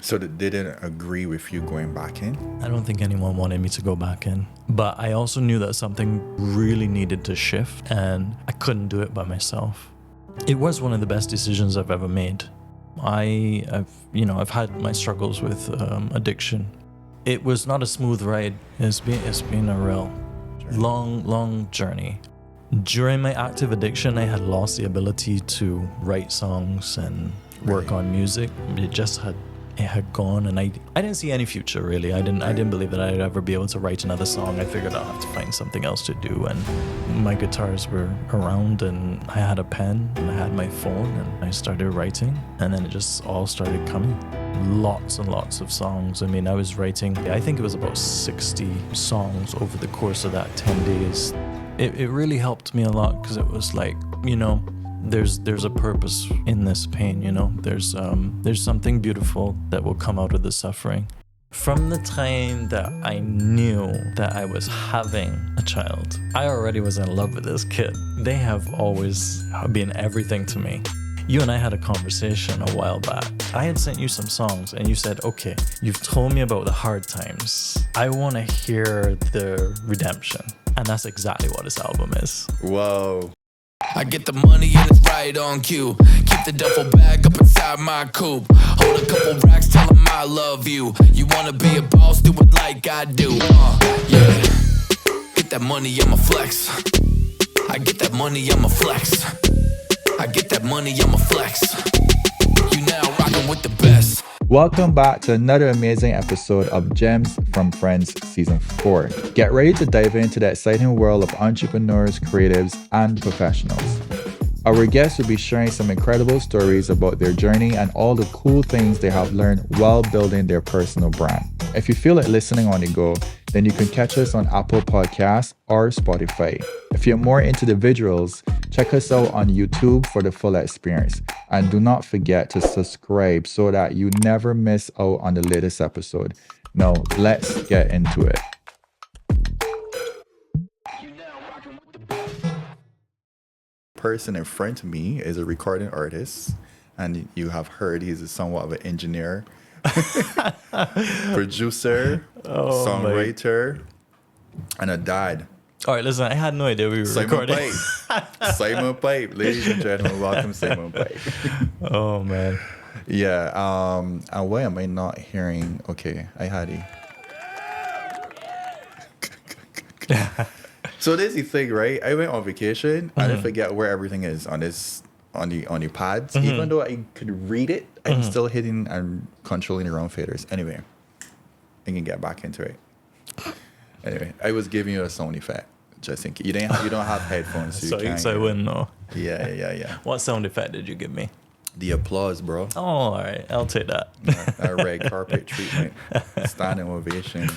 So they didn't agree with you going back in? I don't think anyone wanted me to go back in. But I also knew that something really needed to shift, and I couldn't do it by myself. It was one of the best decisions I've ever made. I've had my struggles with addiction. It was not a smooth ride. It's been a real long journey. During my active addiction, I had lost the ability to write songs and work on music. It had gone, and I didn't see any future really. I didn't believe that I'd ever be able to write another song. I figured I'll have to find something else to do, and my guitars were around, and I had a pen, and I had my phone, and I started writing, and then it just all started coming. Lots and lots of songs. I mean, I was writing, I think it was about 60 songs over the course of that 10 days. It really helped me a lot, because it was like, there's a purpose in this pain, there's something beautiful that will come out of the suffering. From the time that I knew that I was having a child, I already was in love with this kid. They have always been everything to me. You and I had a conversation a while back. I had sent you some songs, and you said, okay, you've told me about the hard times. I want to hear the redemption. And that's exactly what this album is. Whoa. I get the money and it's right on cue. Keep the duffel bag up inside my coupe. Hold a couple racks, tell them I love you. You wanna be a boss, do it like I do. Yeah. Get that money, I'ma flex. I get that money, I'ma flex. I get that money, I'ma flex. You now rockin' with the best. Welcome back to another amazing episode of Gems from Friends Season 4. Get ready to dive into the exciting world of entrepreneurs, creatives, and professionals. Our guests will be sharing some incredible stories about their journey and all the cool things they have learned while building their personal brand. If you feel like listening on the go, then you can catch us on Apple Podcasts or Spotify. If you're more into the visuals, check us out on YouTube for the full experience. And do not forget to subscribe so that you never miss out on the latest episode. Now, let's get into it. Person in front of me is a recording artist, and you have heard he's somewhat of an engineer, producer, songwriter, and a dad. All right, listen, I had no idea we were recording. Simon Pipe, ladies and gentlemen, welcome Simon Pipe. Oh man. Yeah. And why am I not hearing? Okay, I had it. So this is the thing, right? I went on vacation and I forget where everything is on the pads. Mm-hmm. Even though I could read it, I'm still hitting and controlling the wrong faders. Anyway, I can get back into it. Anyway, I was giving you a sound effect. Just in case you don't have headphones, so you can't. So I wouldn't know. Yeah. What sound effect did you give me? The applause, bro. Oh, all right. I'll take that. A red carpet treatment, standing ovation.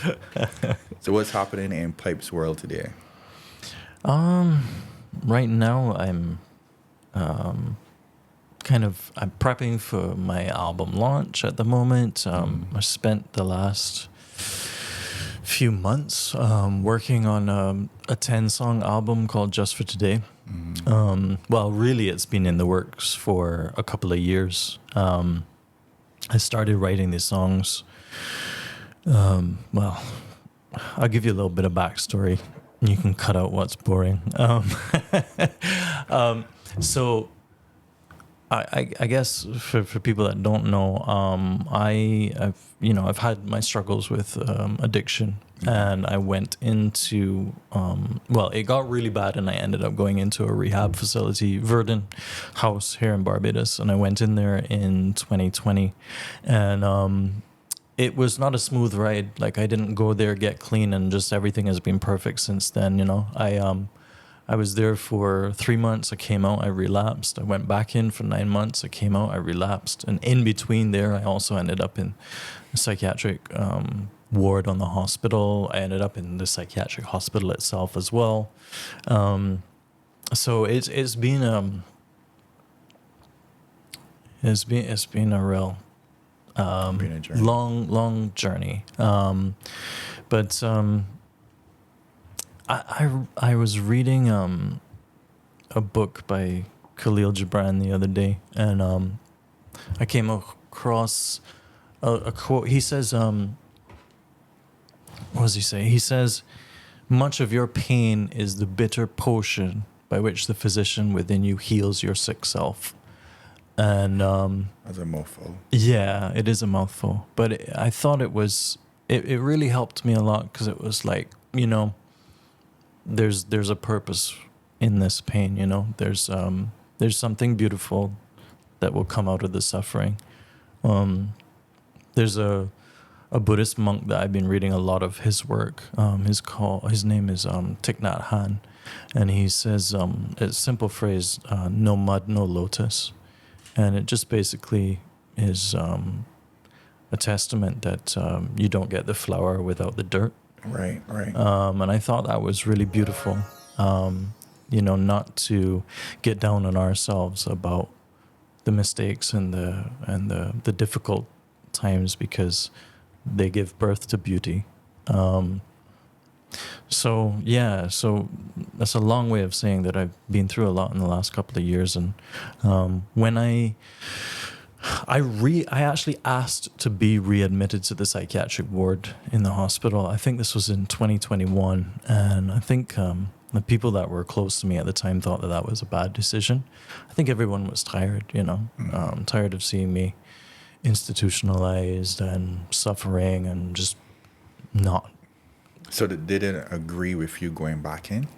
So what's happening in Pipe's world today? Right now I'm prepping for my album launch at the moment. I spent the last few months working on a 10-song album called Just for Today. Well, really it's been in the works for a couple of years. I started writing these songs. Well, I'll give you a little bit of backstory. You can cut out what's boring. So I guess for people that don't know, I've had my struggles with addiction, and I went into it got really bad, and I ended up going into a rehab facility, Verdun House here in Barbados, and I went in there in 2020, and it was not a smooth ride. Like, I didn't go there, get clean, and just everything has been perfect since then. I was there for 3 months. I came out, I relapsed. I went back in for 9 months. I came out, I relapsed. And in between there, I also ended up in a psychiatric ward on the hospital. I ended up in the psychiatric hospital itself as well. So it's been a real long journey. But I was reading a book by Khalil Gibran the other day, and I came across a quote. He says, what does he say? He says, much of your pain is the bitter potion by which the physician within you heals your sick self. And That's a mouthful. yeah, it is a mouthful. But I thought it really helped me a lot, because it was like, you know, there's a purpose in this pain, you know. There's something beautiful that will come out of the suffering. There's a Buddhist monk that I've been reading a lot of his work. His name is Thich Nhat Hanh, and he says a simple phrase, no mud, no lotus. And it just basically is a testament that you don't get the flower without the dirt. Right. And I thought that was really beautiful. You know, not to get down on ourselves about the mistakes and the difficult times, because they give birth to beauty. So that's a long way of saying that I've been through a lot in the last couple of years. And when I actually asked to be readmitted to the psychiatric ward in the hospital. I think this was in 2021, and I think the people that were close to me at the time thought that was a bad decision. I think everyone was tired, you know, tired of seeing me institutionalized and suffering and just not. So they didn't agree with you going back in?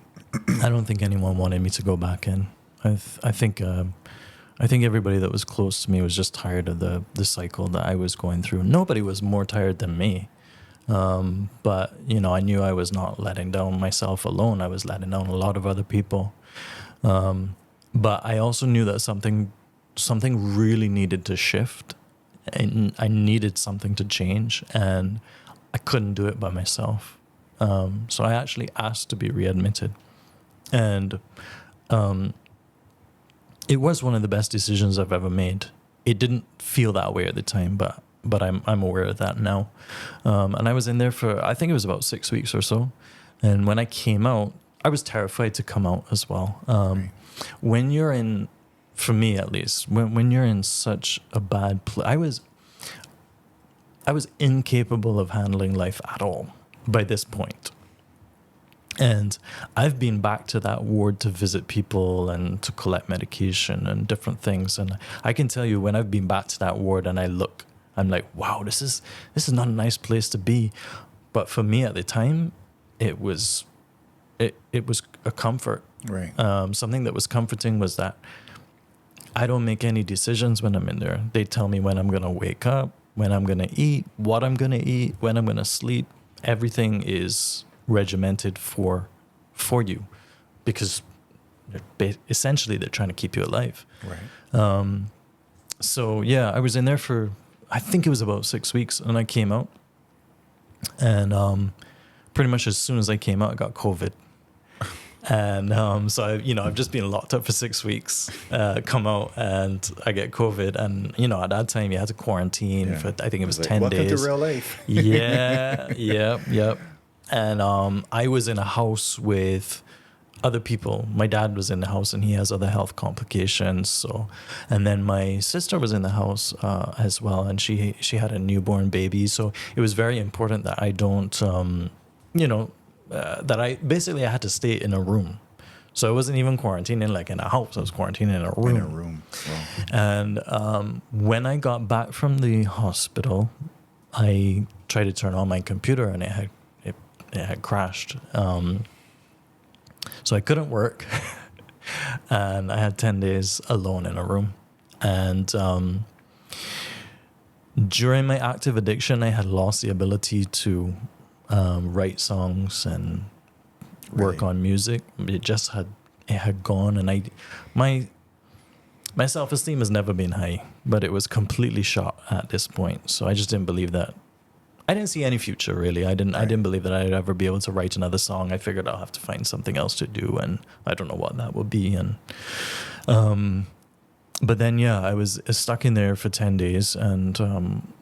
I don't think anyone wanted me to go back in. I think everybody that was close to me was just tired of the cycle that I was going through. Nobody was more tired than me. But, you know, I knew I was not letting down myself alone. I was letting down a lot of other people. But I also knew that something really needed to shift. And I needed something to change, and I couldn't do it by myself. So I actually asked to be readmitted. And it was one of the best decisions I've ever made. It didn't feel that way at the time, but I'm aware of that now. And I was in there for, I think it was about 6 weeks or so. And when I came out, I was terrified to come out as well. When you're in, for me at least, when you're in such a bad place, I was incapable of handling life at all by this point. And I've been back to that ward to visit people and to collect medication and different things. And I can tell you, when I've been back to that ward and I look, I'm like, wow, this is not a nice place to be. But for me at the time, it was a comfort. Right. Something that was comforting was that I don't make any decisions when I'm in there. They tell me when I'm going to wake up, when I'm going to eat, what I'm going to eat, when I'm going to sleep. Everything is regimented for you, because essentially they're trying to keep you alive. Right. So yeah, I was in there for, I think it was about 6 weeks, and I came out, and pretty much as soon as I came out, I got COVID. And so I've just been locked up for 6 weeks, come out, and I get COVID. And at that time you had to quarantine for, I think it was 10 welcome days. to real life. Yep. And I was in a house with other people. My dad was in the house, and he has other health complications. So, and then my sister was in the house as well, and she had a newborn baby. So it was very important that I don't, that I had to stay in a room. So I wasn't even quarantining like in a house. I was quarantining in a room. In a room. Wow. And when I got back from the hospital, I tried to turn on my computer, and it had crashed. So I couldn't work. And I had 10 days alone in a room. And during my active addiction, I had lost the ability to write songs and work on music. It had gone, and my self-esteem has never been high, but it was completely shot at this point. So I just didn't believe that. I didn't see any future, really. I didn't believe that I'd ever be able to write another song. I figured I'll have to find something else to do, and I don't know what that would be. And but then I was stuck in there for 10 days, and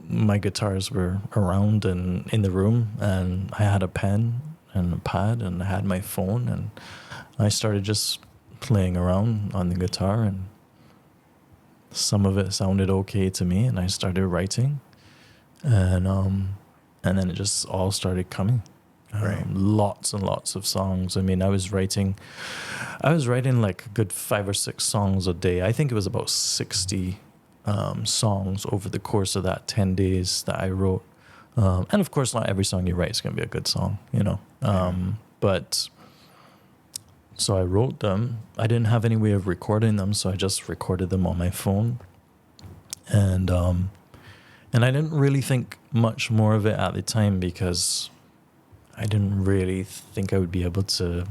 my guitars were around and in the room, and I had a pen and a pad, and I had my phone, and I started just playing around on the guitar, and some of it sounded okay to me, and I started writing. and then it just all started coming. Right. Lots and lots of songs. I mean, I was writing like a good 5 or 6 songs a day. I think it was about 60 songs over the course of that 10 days that I wrote. And of course, not every song you write is going to be a good song, you know. But so I wrote them. I didn't have any way of recording them, so I just recorded them on my phone. And I didn't really think much more of it at the time because I didn't really think I would be able to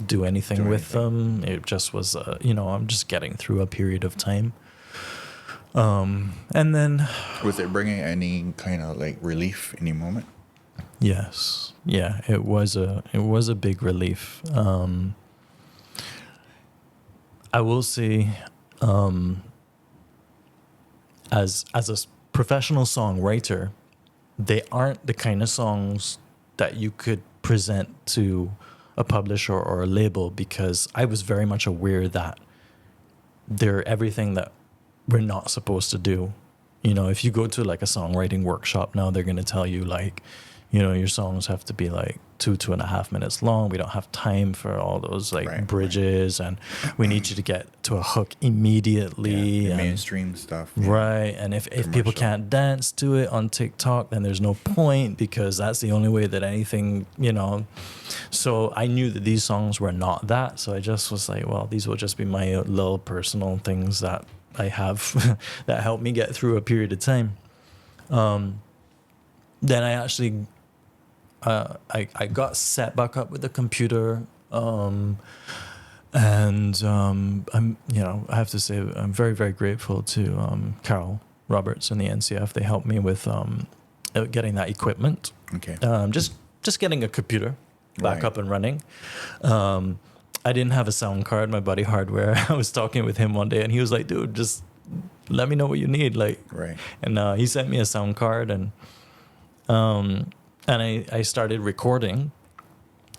do anything with them. It just was, I'm just getting through a period of time. And then... Was it bringing any kind of like relief in the moment? Yes. Yeah, it was a big relief. I will say, as a professional songwriter, they aren't the kind of songs that you could present to a publisher or a label, because I was very much aware that they're everything that we're not supposed to do. You know, if you go to like a songwriting workshop now, they're going to tell you like, you know, your songs have to be like 2.5 minutes long. We don't have time for all those like bridges, and we need you to get to a hook immediately. Yeah, mainstream stuff. Right. And if people can't dance to it on TikTok, then there's no point, because that's the only way that anything, you know. So I knew that these songs were not that. So I just was like, well, these will just be my little personal things that I have that help me get through a period of time. Then I actually... I got set back up with the computer, and I'm, you know, I have to say I'm very, very grateful to Carol Roberts and the NCF. They helped me with getting that equipment. Okay. Just getting a computer back up and running. I didn't have a sound card. My buddy Hardware, I was talking with him one day, and he was like, "Dude, just let me know what you need." Like, and he sent me a sound card, and I started recording,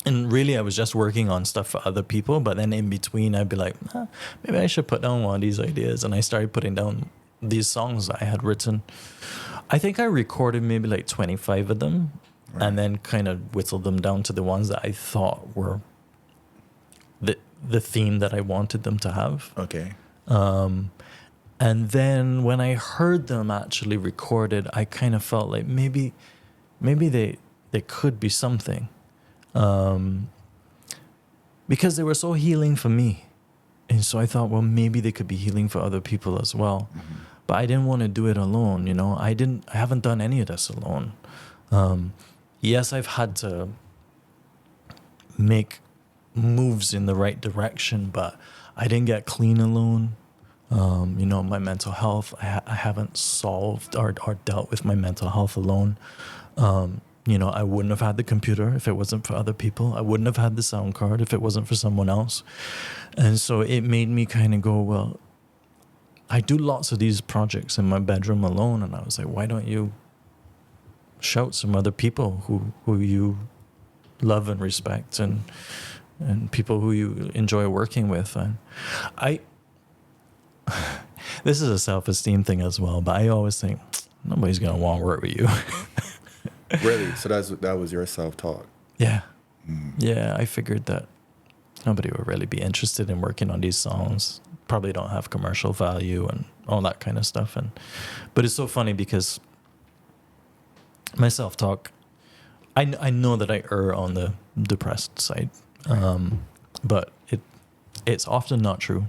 and really I was just working on stuff for other people. But then in between, I'd be like, maybe I should put down one of these ideas. And I started putting down these songs that I had written. I think I recorded maybe like 25 of them, and then kind of whittled them down to the ones that I thought were the theme that I wanted them to have. Okay. And then when I heard them actually recorded, I kind of felt like maybe they could be something, because they were so healing for me, and so I thought, well, maybe they could be healing for other people as well. But I didn't want to do it alone. You know, I haven't done any of this alone. Yes, I've had to make moves in the right direction, but I didn't get clean alone. You know, my mental health, I haven't solved or dealt with my mental health alone. You know, I wouldn't have had the computer if it wasn't for other people. I wouldn't have had the sound card if it wasn't for someone else. And so it made me kind of go, well, I do lots of these projects in my bedroom alone. And I was like, why don't you shout some other people who you love and respect, and people who you enjoy working with. And this is a self-esteem thing as well, but I always think nobody's going to want to work with you. Really? So that was your self-talk? Yeah. Yeah, I figured that nobody would really be interested in working on these songs. Probably don't have commercial value and all that kind of stuff. But it's so funny because my self-talk, I know that I err on the depressed side, but it's often not true.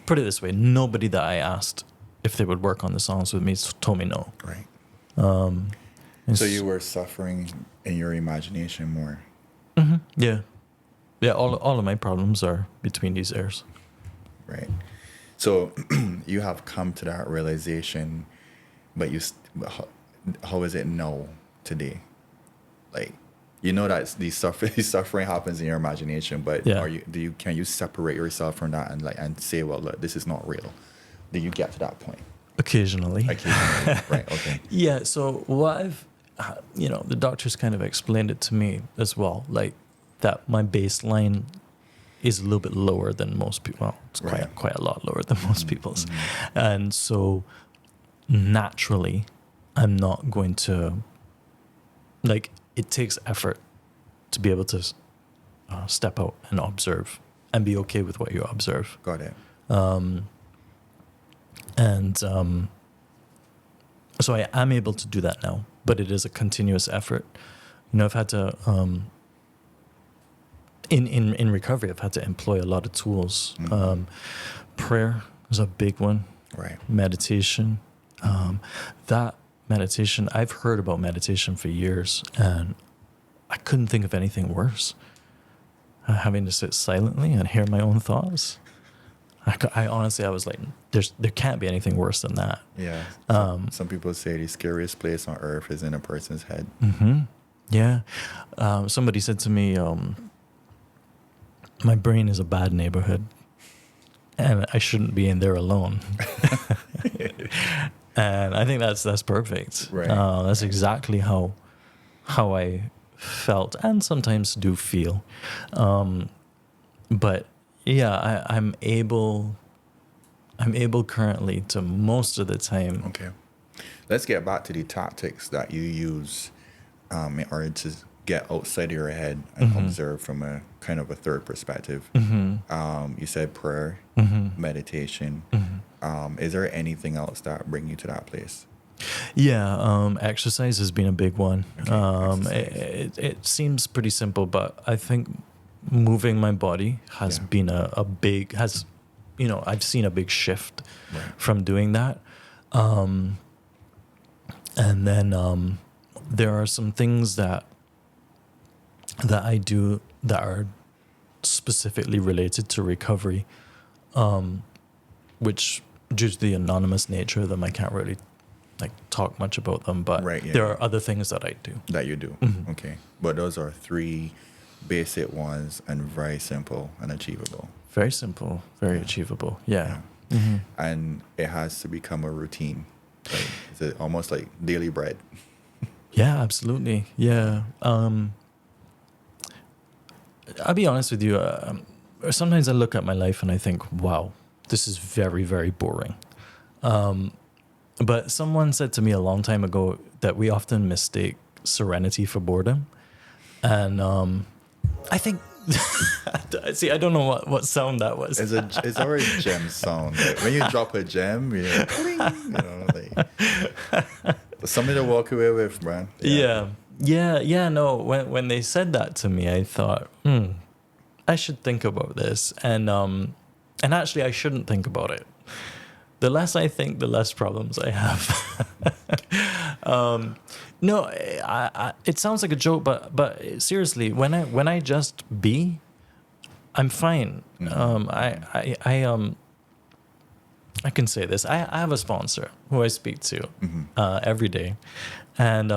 Put it this way, nobody that I asked if they would work on the songs with me told me no. Right. So you were suffering in your imagination more. Mm-hmm. Yeah. Yeah, all of my problems are between these ears. Right. So you have come to that realization, but how is it now today? Like, you know that these suffering happens in your imagination, but can you separate yourself from that and say, well, look, this is not real? Do you get to that point? Occasionally. Right. Okay. Yeah. So what the doctors kind of explained it to me as well, like that my baseline is a little bit lower than most people. Well, it's quite a lot lower than most people's. And so naturally, I'm not going to, like, it takes effort to be able to step out and observe and be okay with what you observe. Got it. So I am able to do that now, but it is a continuous effort. You know, I've had to, in recovery, I've had to employ a lot of tools. Prayer is a big one. Right. Meditation. That meditation, I've heard about meditation for years, and I couldn't think of anything worse. Having to sit silently and hear my own thoughts. I honestly, I was like, there can't be anything worse than that. Yeah. Some people say the scariest place on earth is in a person's head. Mm-hmm. Yeah. Somebody said to me, my brain is a bad neighborhood and I shouldn't be in there alone. And I think that's perfect. Right. That's exactly how I felt and sometimes do feel. But yeah, I'm able currently to most of the time. Okay. Let's get back to the tactics that you use in order to get outside of your head and observe from a kind of a third perspective. You said prayer, meditation. Is there anything else that bring you to that place? Yeah, exercise has been a big one. Okay, It seems pretty simple, but I think moving my body has been a big, I've seen a big shift from doing that. And then there are some things that I do that are specifically related to recovery, which due to the anonymous nature of them, I can't really talk much about them, but there are other things that I do. That you do. Okay. But those are 3 basic ones and very simple and achievable. Very simple, very achievable. Yeah. And it has to become a routine. Like, is it almost like daily bread? Yeah, absolutely. Yeah. I'll be honest with you. Sometimes I look at my life and I think, wow, this is very, very boring. But someone said to me a long time ago that we often mistake serenity for boredom. And I think, see, I don't know what sound that was. It's already a gem sound. Like when you drop a gem, something to walk away with, man. Yeah. No, when they said that to me, I thought, I should think about this. And actually, I shouldn't think about it. The less I think, the less problems I have. No, it sounds like a joke, but seriously, when I just be, I'm fine. I can say this. I have a sponsor who I speak to every day, and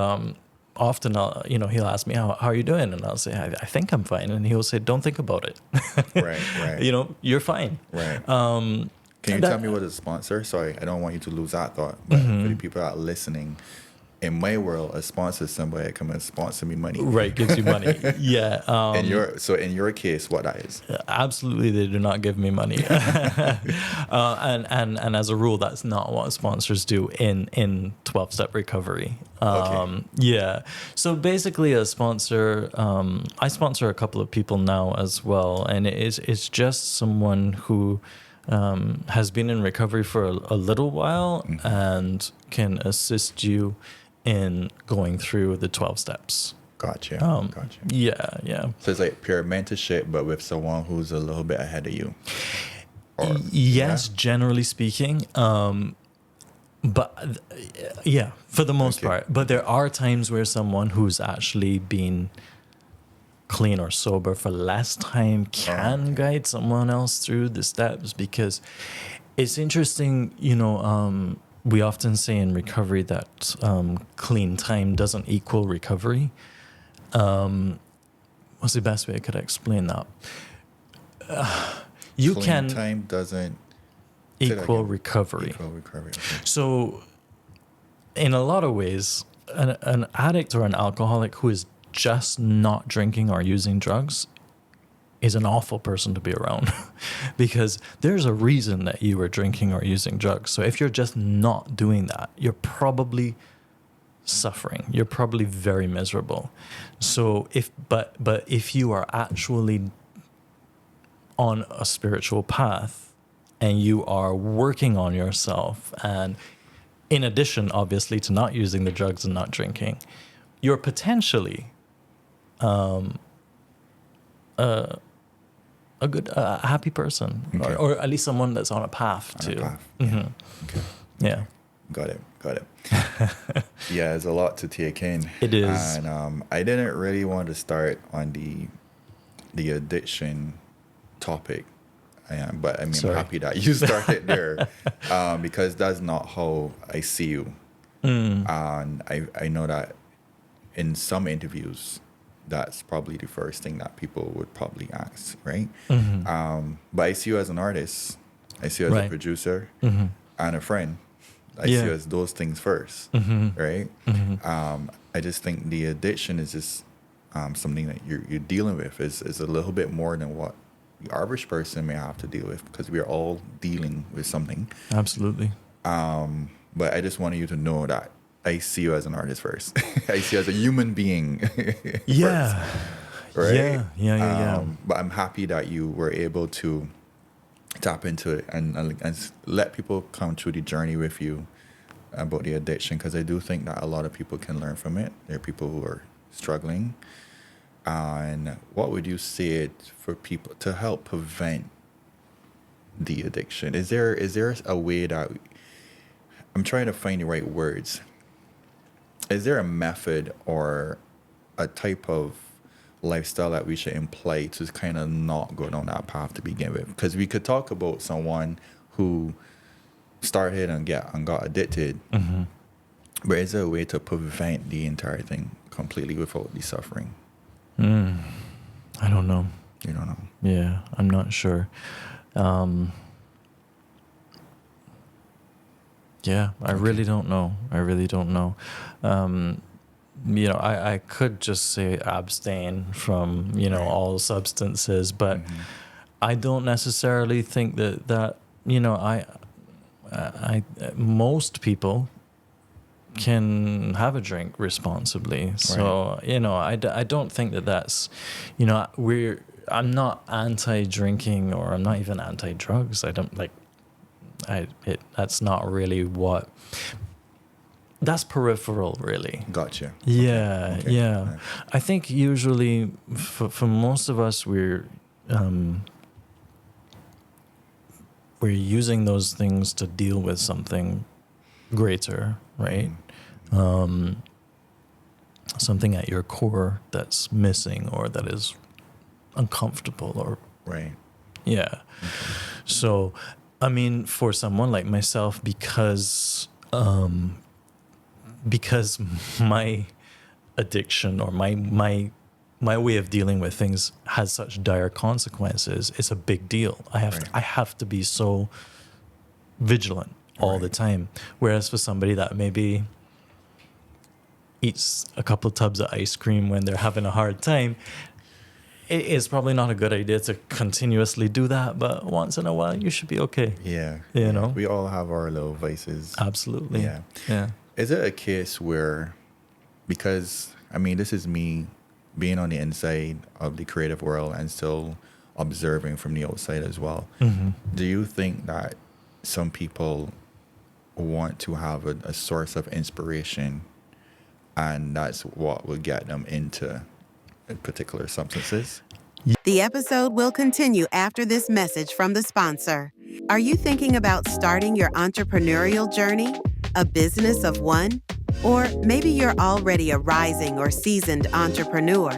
often he'll ask me how are you doing, and I'll say I think I'm fine, and he'll say don't think about it. Right. You're fine. Right. Can you tell me what is a sponsor? Sorry, I don't want you to lose that thought. But for the people that are listening, in my world, a sponsor is somebody that come and sponsor me money. Right, gives you money. Yeah. In your case, what that is? Absolutely, they do not give me money. And as a rule, that's not what sponsors do in 12-step recovery. Okay. Yeah. So basically, a sponsor, I sponsor a couple of people now as well, and it's just someone who has been in recovery for a little while and can assist you in going through the 12 steps. Gotcha. Yeah. So it's like peer mentorship, but with someone who's a little bit ahead of you. Yes, generally speaking. But for the most part. But there are times where someone who's actually been clean or sober for less time can guide someone else through the steps, because it's interesting, we often say in recovery that clean time doesn't equal recovery. What's the best way I could explain that? Clean time doesn't equal recovery. Okay. So in a lot of ways, an addict or an alcoholic who is just not drinking or using drugs is an awful person to be around because there's a reason that you were drinking or using drugs. So if you're just not doing that, you're probably suffering. You're probably very miserable. So but if you are actually on a spiritual path and you are working on yourself, and in addition, obviously, to not using the drugs and not drinking, you're potentially a happy person, Okay. or at least someone that's on a path On a to. path, Mhm. Okay. Yeah. Got it. Yeah, there's a lot to take in. It is. And I didn't really want to start on the addiction topic. But I mean, Sorry. I'm happy that you started there because that's not how I see you. And I know that in some interviews, that's probably the first thing that people would probably ask, right? But I see you as an artist. I see you as a Right. producer and a friend. I see you as those things first, right? I just think the addiction is just something that you're dealing with is a little bit more than what the average person may have to deal with, because we are all dealing with something. Absolutely. But I just wanted you to know that I see you as an artist first. I see you as a human being Yeah. first, right? Yeah. But I'm happy that you were able to tap into it and let people come through the journey with you about the addiction, because I do think that a lot of people can learn from it. There are people who are struggling. And what would you say for people to help prevent the addiction? Is there a way that I'm trying to find the right words? Is there a method or a type of lifestyle that we should employ to kind of not go down that path to begin with? Because we could talk about someone who started and got addicted, but is there a way to prevent the entire thing completely without the suffering? I don't know. You don't know. Yeah, I'm not sure. Yeah, I really don't know. I could just say abstain from, all substances, but I don't necessarily think that most people can have a drink responsibly. So, I don't think that's, I'm not anti-drinking, or I'm not even anti-drugs. I don't that's not really what, that's peripheral, really. Gotcha. Yeah, Okay. yeah. I think usually for most of us, we're using those things to deal with something greater, right? Something at your core that's missing, or that is uncomfortable, or Right. yeah. So, I mean, for someone like myself, because my addiction, or my way of dealing with things has such dire consequences, it's a big deal. I have to be so vigilant all the time. Whereas for somebody that maybe eats a couple tubs of ice cream when they're having a hard time, it is probably not a good idea to continuously do that, but once in a while you should be okay. Yeah. You know? We all have our little vices. Absolutely. Yeah. Yeah. Is it a case where, because, I mean, this is me being on the inside of the creative world and still observing from the outside as well. Do you think that some people want to have a source of inspiration, and that's what will get them into particular substances? The episode will continue after this message from the sponsor. Are you thinking about starting your entrepreneurial journey? A business of one? Or maybe you're already a rising or seasoned entrepreneur.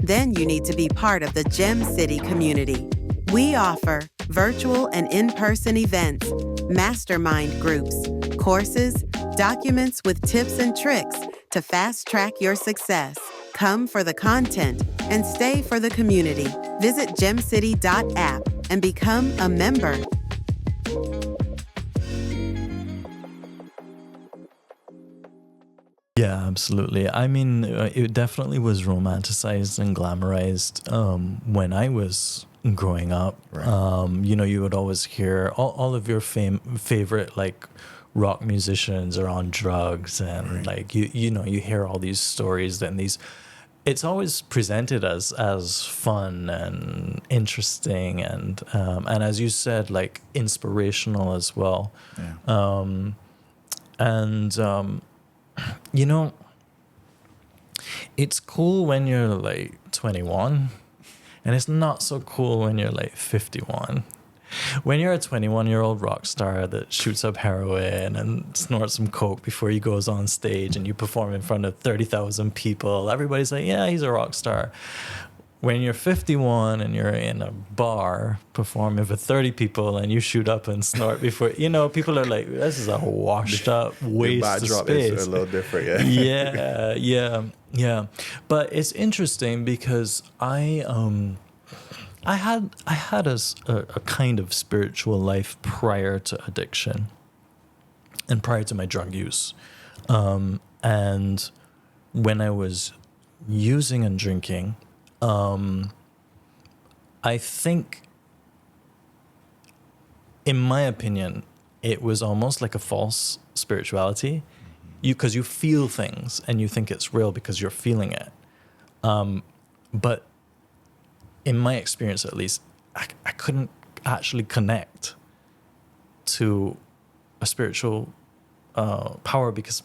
Then you need to be part of the Gem City community. We offer virtual and in-person events, mastermind groups, courses, documents with tips and tricks to fast-track your success. Come for the content and stay for the community. Visit gemcity.app and become a member. Yeah, absolutely. I mean, it definitely was romanticized and glamorized when I was growing up. Right. You would always hear all of your favorite, like, rock musicians are on drugs, and like you know, you hear all these stories and these. It's always presented as fun and interesting and as you said, like inspirational as well. Yeah. You know, it's cool when you're like 21, and it's not so cool when you're like 51. When you're a 21-year-old rock star that shoots up heroin and snorts some coke before he goes on stage and you perform in front of 30,000 people, everybody's like, yeah, he's a rock star. When you're 51 and you're in a bar performing for 30 people and you shoot up and snort before, you know, people are like, this is a washed up waste of backdrop space. is a little different, yeah. Yeah. But it's interesting because I had a kind of spiritual life prior to addiction and prior to my drug use. And when I was using and drinking, I think, in my opinion, it was almost like a false spirituality. Because you feel things and you think it's real because you're feeling it. But in my experience, at least, I couldn't actually connect to a spiritual power because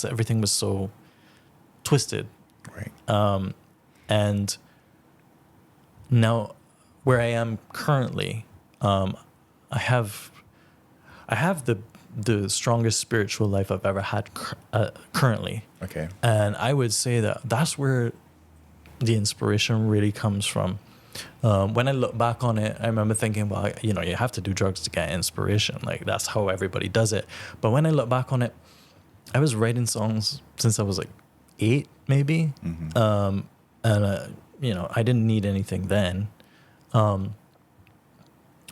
everything was so twisted. Right. And now, where I am currently, I have the strongest spiritual life I've ever had currently. Okay. And I would say that that's where the inspiration really comes from. When I look back on it, I remember thinking, well, you know, you have to do drugs to get inspiration. Like, that's how everybody does it. But when I look back on it, I was writing songs since I was like 8, maybe. Mm-hmm. You know, I didn't need anything then. As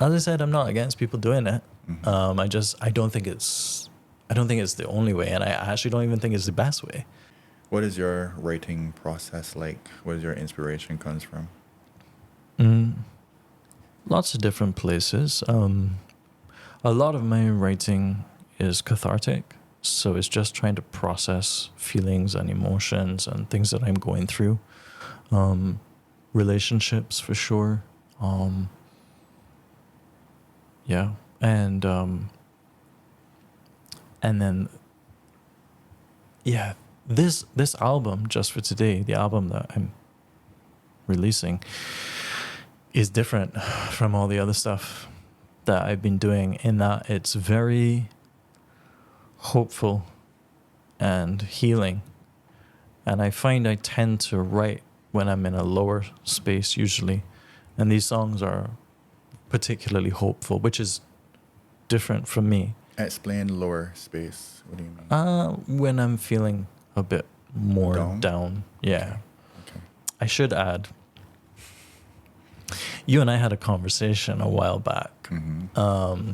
I said, I'm not against people doing it. Mm-hmm. I don't think it's the only way, and I actually don't even think it's the best way. What is your writing process like? Where your inspiration comes from? Lots of different places. A lot of my writing is cathartic, so it's just trying to process feelings and emotions and things that I'm going through. Relationships for sure. Yeah. And then, yeah, this album, Just for Today, the album that I'm releasing, is different from all the other stuff that I've been doing in that it's very hopeful and healing. And I find I tend to write when I'm in a lower space usually. And these songs are particularly hopeful, which is different from me. Explain lower space. What do you mean? When I'm feeling a bit more down. Yeah. Okay. I should add, you and I had a conversation a while back. Mm-hmm.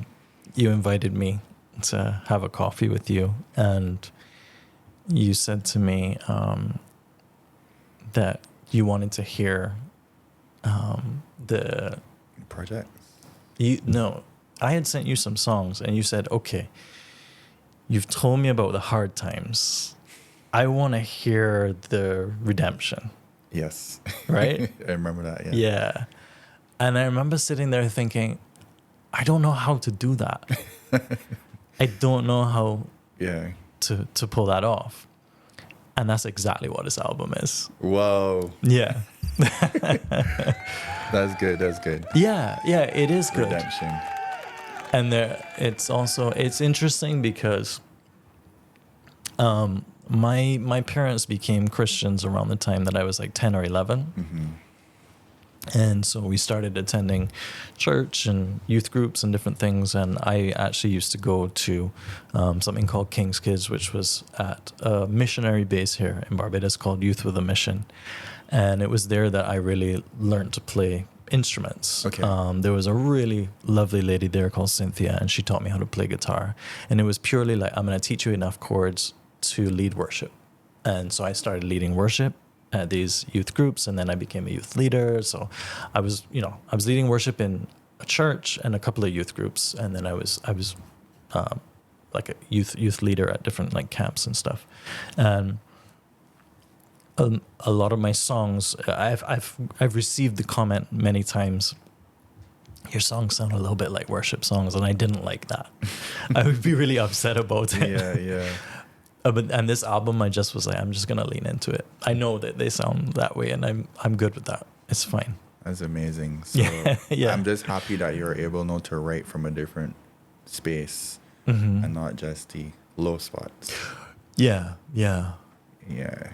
You invited me to have a coffee with you, and you said to me that you wanted to hear the Project? I had sent you some songs, and you said, okay, you've told me about the hard times. I want to hear the redemption. Yes. Right? I remember that, yeah. Yeah. And I remember sitting there thinking, I don't know how to do that. I don't know how to pull that off. And that's exactly what this album is. Whoa. Yeah. That's good. Yeah, it is good. Redemption. And it's interesting because my parents became Christians around the time that I was like 10 or 11. Mm-hmm. And so we started attending church and youth groups and different things. And I actually used to go to something called King's Kids, which was at a missionary base here in Barbados called Youth with a Mission. And it was there that I really learned to play instruments. Okay. There was a really lovely lady there called Cynthia, and she taught me how to play guitar. And it was purely like, I'm going to teach you enough chords to lead worship. And so I started leading worship at these youth groups, and then I became a youth leader. So I was leading worship in a church and a couple of youth groups, and then I was like a youth leader at different like camps and stuff, and a lot of my songs, I've received the comment many times, your songs sound a little bit like worship songs, and I didn't like that. I would be really upset about it. Yeah. And this album, I just was like, I'm just gonna lean into it. I know that they sound that way, and I'm good with that. It's fine. That's amazing. So Yeah. I'm just happy that you're able now to write from a different space Mm-hmm. and not just the low spots. Yeah. Yeah.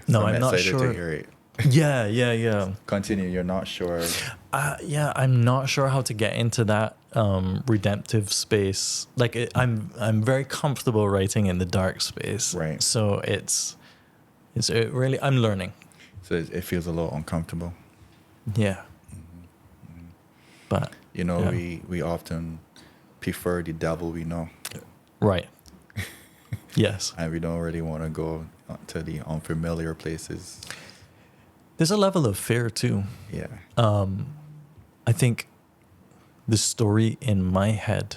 No, So I'm not excited sure. to hear it. Yeah. Continue. You're not sure. Yeah, I'm not sure how to get into that redemptive space. Like I'm very comfortable writing in the dark space. Right. So it really, I'm learning. So it feels a little uncomfortable. Yeah. But You know, yeah. we often prefer the devil we know, Right. Yes. and we don't really want to go to the unfamiliar places. There's a level of fear too. Yeah. I think the story in my head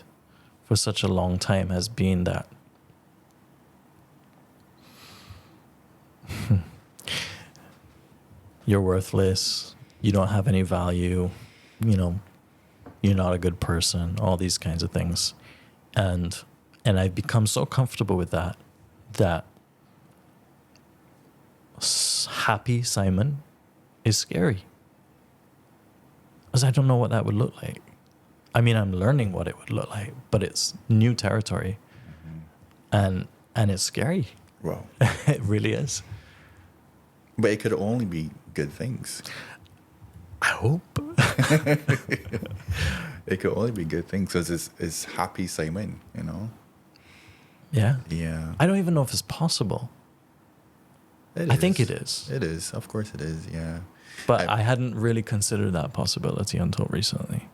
for such a long time has been that you're worthless, you don't have any value, you know, you're not a good person, all these kinds of things. And I've become so comfortable with that happy Simon is scary. Because I don't know what that would look like. I mean, I'm learning what it would look like, but it's new territory. And it's scary. Well, It really is. but it could only be good things. I hope. It could only be good things because it's happy Simon, you know? Yeah. Yeah. I don't even know if it's possible. I think it is. It is. Of course it is. Yeah. But I hadn't really considered that possibility until recently.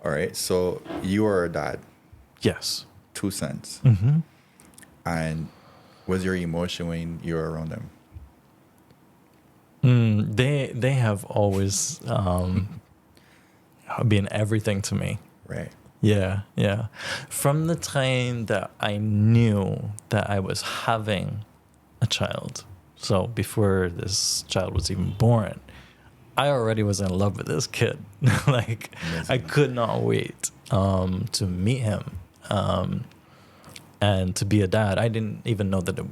All right. So you are a dad, Yes. 2 sons. Mm-hmm. And what's your emotion when you're around them? They have always been everything to me. Right. Yeah. From the time that I knew that I was having a child, so before this child was even born, I already was in love with this kid. Like, Amazing. I could not wait to meet him and to be a dad. I didn't even know that it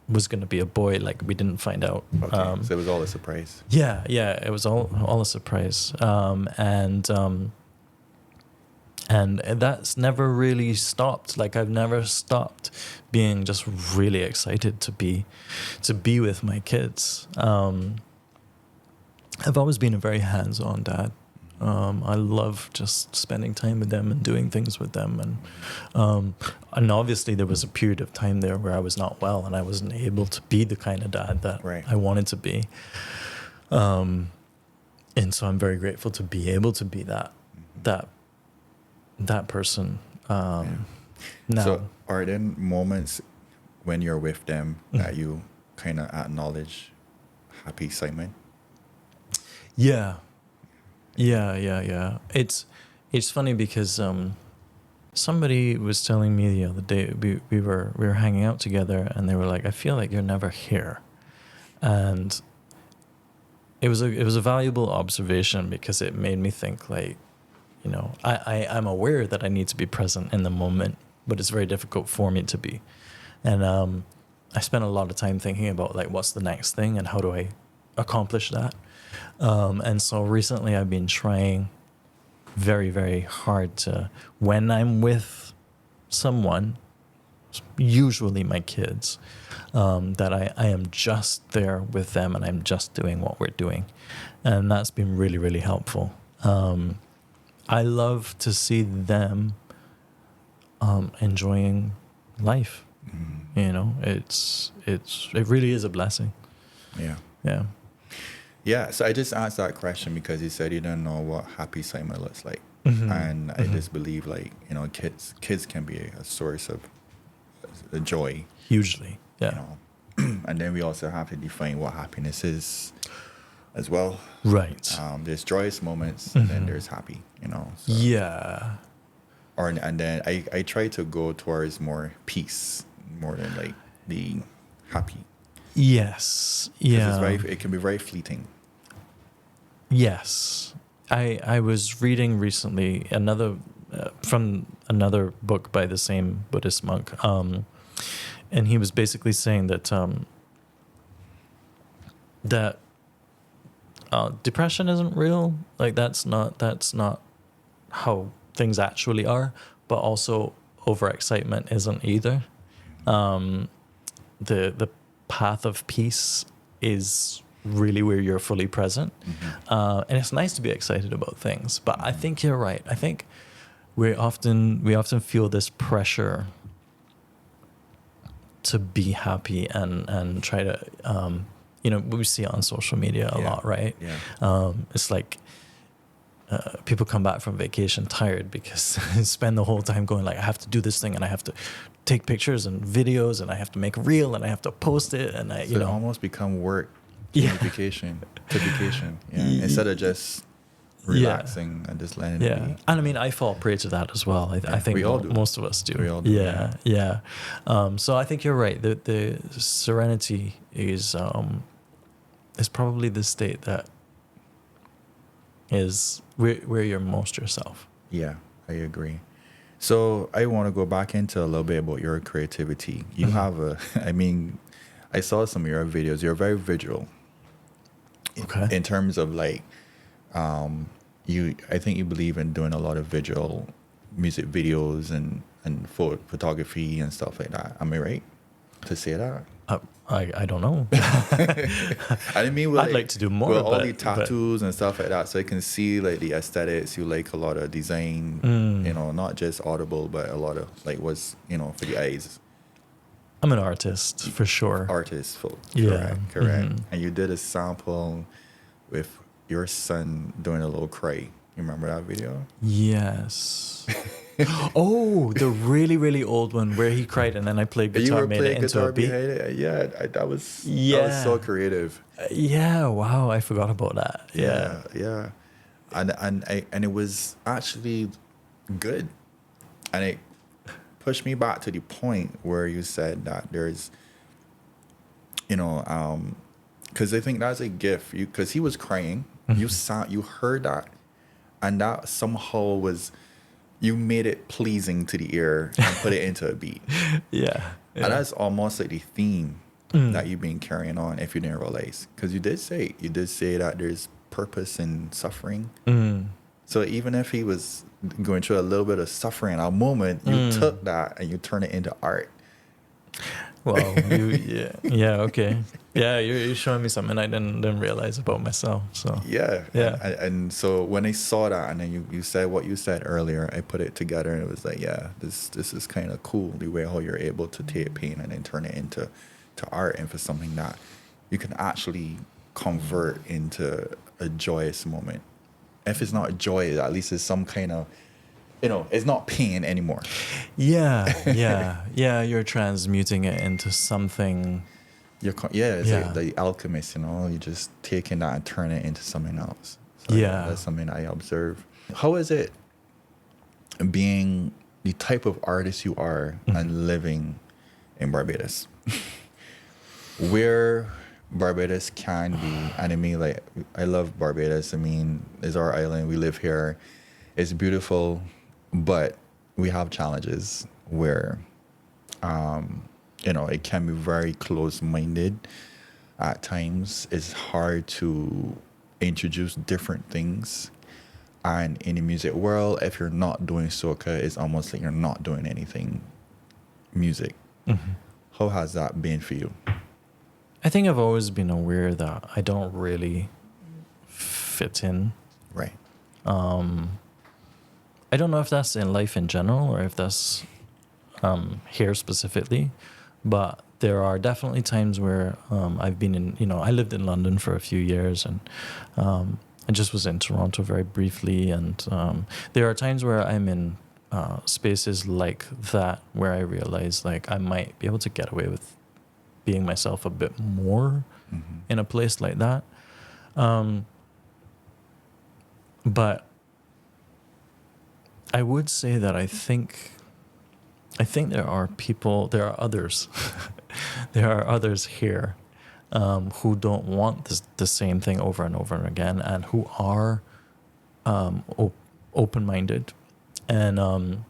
was going to be a boy. Like, we didn't find out. Okay. So it was all a surprise. Yeah, it was all a surprise, and that's never really stopped. Like, I've never stopped being just really excited to be with my kids. I've always been a very hands-on dad. I love just spending time with them and doing things with them, and obviously there was a period of time there where I was not well and I wasn't able to be the kind of dad that Right. I wanted to be. And so I'm very grateful to be able to be that person. Now, So are there moments when you're with them that you kind of acknowledge happy Simon? Yeah. It's funny because somebody was telling me the other day, we were hanging out together, and they were like, I feel like you're never here. And it was a valuable observation because it made me think, like, you know, I'm aware that I need to be present in the moment, but it's very difficult for me to be. And I spent a lot of time thinking about, like, what's the next thing and how do I accomplish that. And so recently I've been trying very, very hard to, when I'm with someone, usually my kids, that I am just there with them and I'm just doing what we're doing. And that's been really, really helpful. I love to see them enjoying life. You know, it really is a blessing. Yeah. Yeah, so I just asked that question because you said you don't know what happy Simon looks like. And I just believe, like, you know, kids can be a source of joy. Hugely, yeah. You know? And then we also have to define what happiness is as well. Right. There's joyous moments and then there's happy, you know. So. Yeah. and then I try to go towards more peace more than like being happy. Yes. 'Cause Yeah. it can be very fleeting. Yes. I was reading recently from another book by the same Buddhist monk, and he was basically saying that that depression isn't real. Like that's not how things actually are. But also overexcitement isn't either. The path of peace is really where you're fully present, and it's nice to be excited about things. But I think you're right. I think we often feel this pressure to be happy and try to we see it on social media a lot, right? Yeah. It's like people come back from vacation tired because they spend the whole time going like, I have to do this thing and I have to take pictures and videos and I have to make a reel and I have to post it and It almost become work. Yeah. Vacation. Yeah. Instead of just relaxing and just letting it be. And I mean, I fall prey to that as well. I think we all do. most of us do. We all do. Yeah. So I think you're right. The serenity is probably the state that is where you're most yourself. Yeah, I agree. So I want to go back into a little bit about your creativity. You have I saw some of your videos. You're very visual. Okay. In terms of like, I think you believe in doing a lot of visual music videos and photography and stuff like that. Am I right to say that? I don't know. I didn't mean I'd like to do more. With all the tattoos and stuff like that, so I can see like the aesthetics. You like a lot of design, not just audible, but a lot of like what's for the eyes. I'm an artist for sure. Artist, Yeah. correct. Mm-hmm. And you did a sample with your son doing a little cry. You remember that video? Yes. Oh, the really, really old one where he cried and then I played guitar, made it into a beat. Behind it. Yeah, that was so creative. Yeah, wow, I forgot about that. Yeah. And it was actually good. And it pushed me back to the point where you said that there's, because I think that's a gift. Because he was crying, you heard that, and that somehow you made it pleasing to the ear and put it into a beat. Yeah. And that's almost like the theme that you've been carrying on, if you didn't realize. Because you did say that there's purpose in suffering. So even if he was going through a little bit of suffering at a moment, you took that and you turned it into art. Well, okay. Yeah, you're showing me something I didn't realize about myself. So Yeah. And so when I saw that and then you said what you said earlier, I put it together and it was like, yeah, this is kind of cool, the way how you're able to take pain and then turn it into art and for something that you can actually convert into a joyous moment. If it's not joy, at least it's some kind of, it's not pain anymore. Yeah. You're transmuting it into something. Like the alchemist, you're just taking that and turning it into something else. So that's something I observe. How is it being the type of artist you are and living in Barbados? Where Barbados can be, and I mean, like, I love Barbados. I mean, it's our island. We live here. It's beautiful, but we have challenges where, it can be very close-minded at times. It's hard to introduce different things. And in the music world, if you're not doing soca, it's almost like you're not doing anything music. How has that been for you? I think I've always been aware that I don't really fit in. Right. I don't know if that's in life in general or if that's here specifically, but there are definitely times where I've been in, I lived in London for a few years and I just was in Toronto very briefly. And there are times where I'm in spaces like that where I realize like I might be able to get away with being myself a bit more in a place like that. But I would say that I think there are others, there are others here who don't want the same thing over and over and again, and who are open-minded, and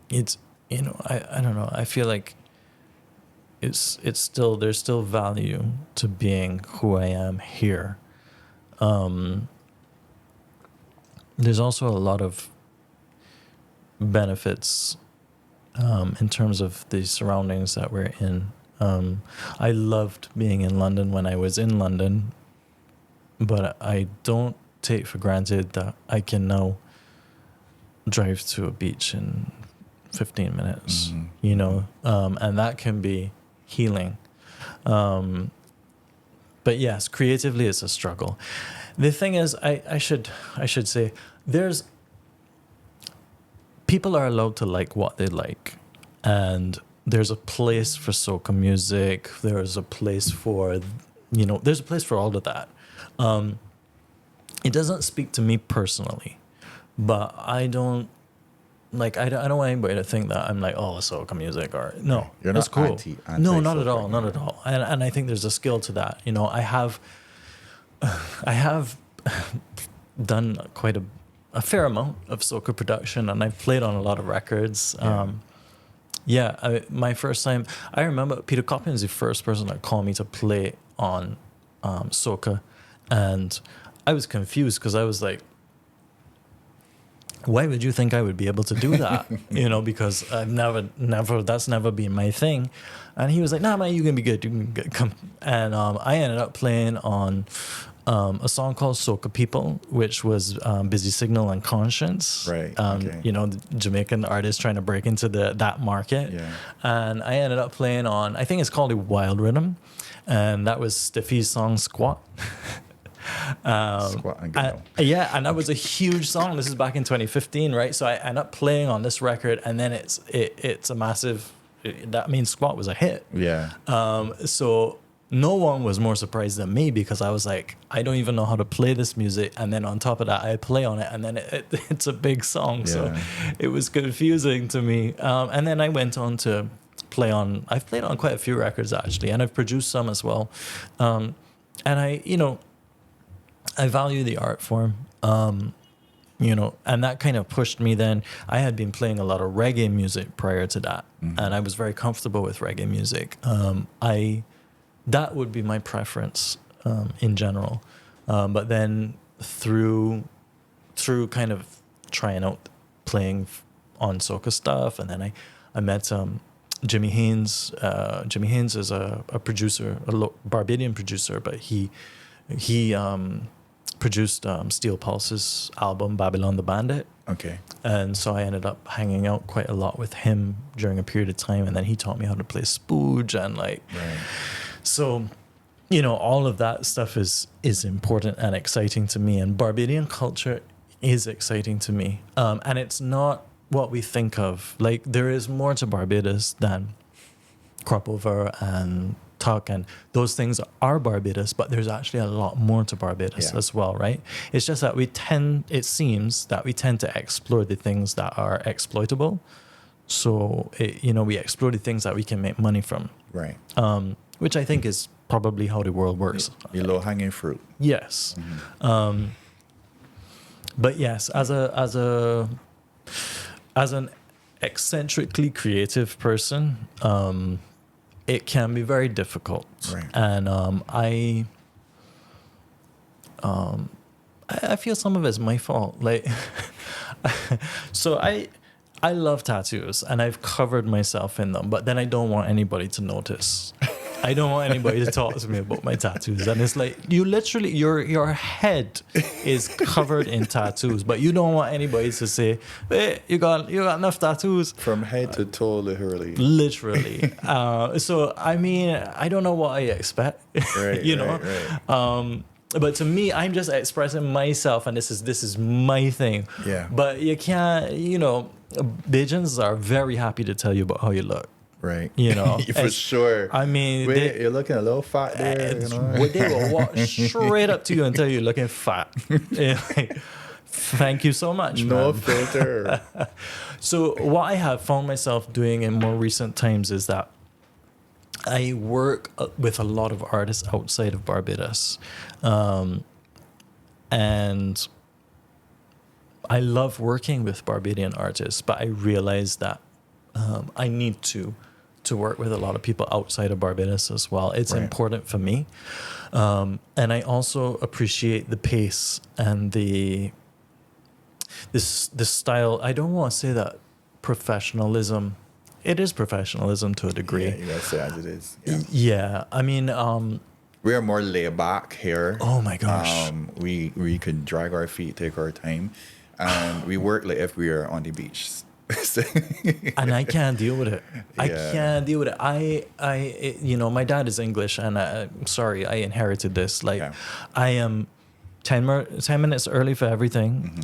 it's, you know, I don't know. I feel like it's still, there's still value to being who I am here. There's also a lot of benefits in terms of the surroundings that we're in. I loved being in London when I was in London, but I don't take for granted that I can now drive to a beach in 15 minutes, you know, and that can be healing. But yes, creatively it's a struggle. The thing is, I should say, people are allowed to like what they like, and there's a place for soca music. There's a place for, you know, there's a place for all of that. It doesn't speak to me personally, but I don't want anybody to think that I'm like, oh, soca music, or no, You're that's not cool. anti No, not at soca, all, not at all. And I think there's a skill to that. You know, I have done quite a fair amount of soca production, and I've played on a lot of records. My first time, I remember Peter Coppin is the first person that called me to play on soca, and I was confused because I was like, why would you think I would be able to do that? You know, because I've never, that's never been my thing. And he was like, nah, man, you can be good. You can get, come. And I ended up playing on a song called Soca People, which was Busy Signal and Conscience. Right. Okay. You know, the Jamaican artist trying to break into that market. Yeah. And I ended up playing on, I think it's called a Wild Rhythm. And that was Stiffy's song Squat. Squat and go. And that was a huge song. This is back in 2015, right? So I ended up playing on this record, and then it's a massive. That means Squat was a hit. Yeah. So no one was more surprised than me, because I was like, I don't even know how to play this music, and then on top of that, I play on it, and then it's a big song. Yeah. So it was confusing to me. And then I went on to play on. I've played on quite a few records actually, and I've produced some as well. And I value the art form, you know, and that kind of pushed me then. I had been playing a lot of reggae music prior to that, and I was very comfortable with reggae music. That would be my preference in general. But then through kind of trying out playing on soca stuff, and then I met Jimmy Haynes. Jimmy Haynes is a producer, a Barbadian producer, but he produced Steel Pulse's album Babylon the Bandit. Okay. And so I ended up hanging out quite a lot with him during a period of time, and then he taught me how to play spooge and like. Right. So, you know, all of that stuff is important and exciting to me, and Barbadian culture is exciting to me. And it's not what we think of. Like, there is more to Barbados than crop over and tuck, and those things are Barbados, but there's actually a lot more to Barbados as well, right? It's just that it seems that we tend to explore the things that are exploitable. So, we explore the things that we can make money from. Right. Which I think is probably how the world works. The low-hanging fruit. Yes. Mm-hmm. But yes, as an eccentrically creative person, it can be very difficult. Right. And I feel some of it's my fault. Like, so I love tattoos, and I've covered myself in them, but then I don't want anybody to notice. I don't want anybody to talk to me about my tattoos. And it's like, you literally, your head is covered in tattoos, but you don't want anybody to say, hey, you got enough tattoos. From head to toe, literally. Literally. So, I mean, I don't know what I expect, right, you know? Right. But to me, I'm just expressing myself, and this is my thing. Yeah. But you can't, Bajans are very happy to tell you about how you look. Right. You know, for sure. I mean, you're looking a little fat there. They will walk straight up to you and tell you you're looking fat. Thank you so much, No man. filter. So what I have found myself doing in more recent times is that I work with a lot of artists outside of Barbados. And I love working with Barbadian artists, but I realize that I need to work with a lot of people outside of Barbados as well. It's Right. important for me. And I also appreciate the pace and the style. I don't want to say that professionalism. It is professionalism to a degree. Yeah, you gotta say it as it is. Yeah. Yeah. I mean, We are more laid back here. oh my gosh. We could drag our feet, take our time, and we work like if we are on the beach. And I can't deal with it. I Yeah. can't deal with it. My dad is English, and I'm sorry, I inherited this. Like, Yeah. I am 10 minutes early for everything.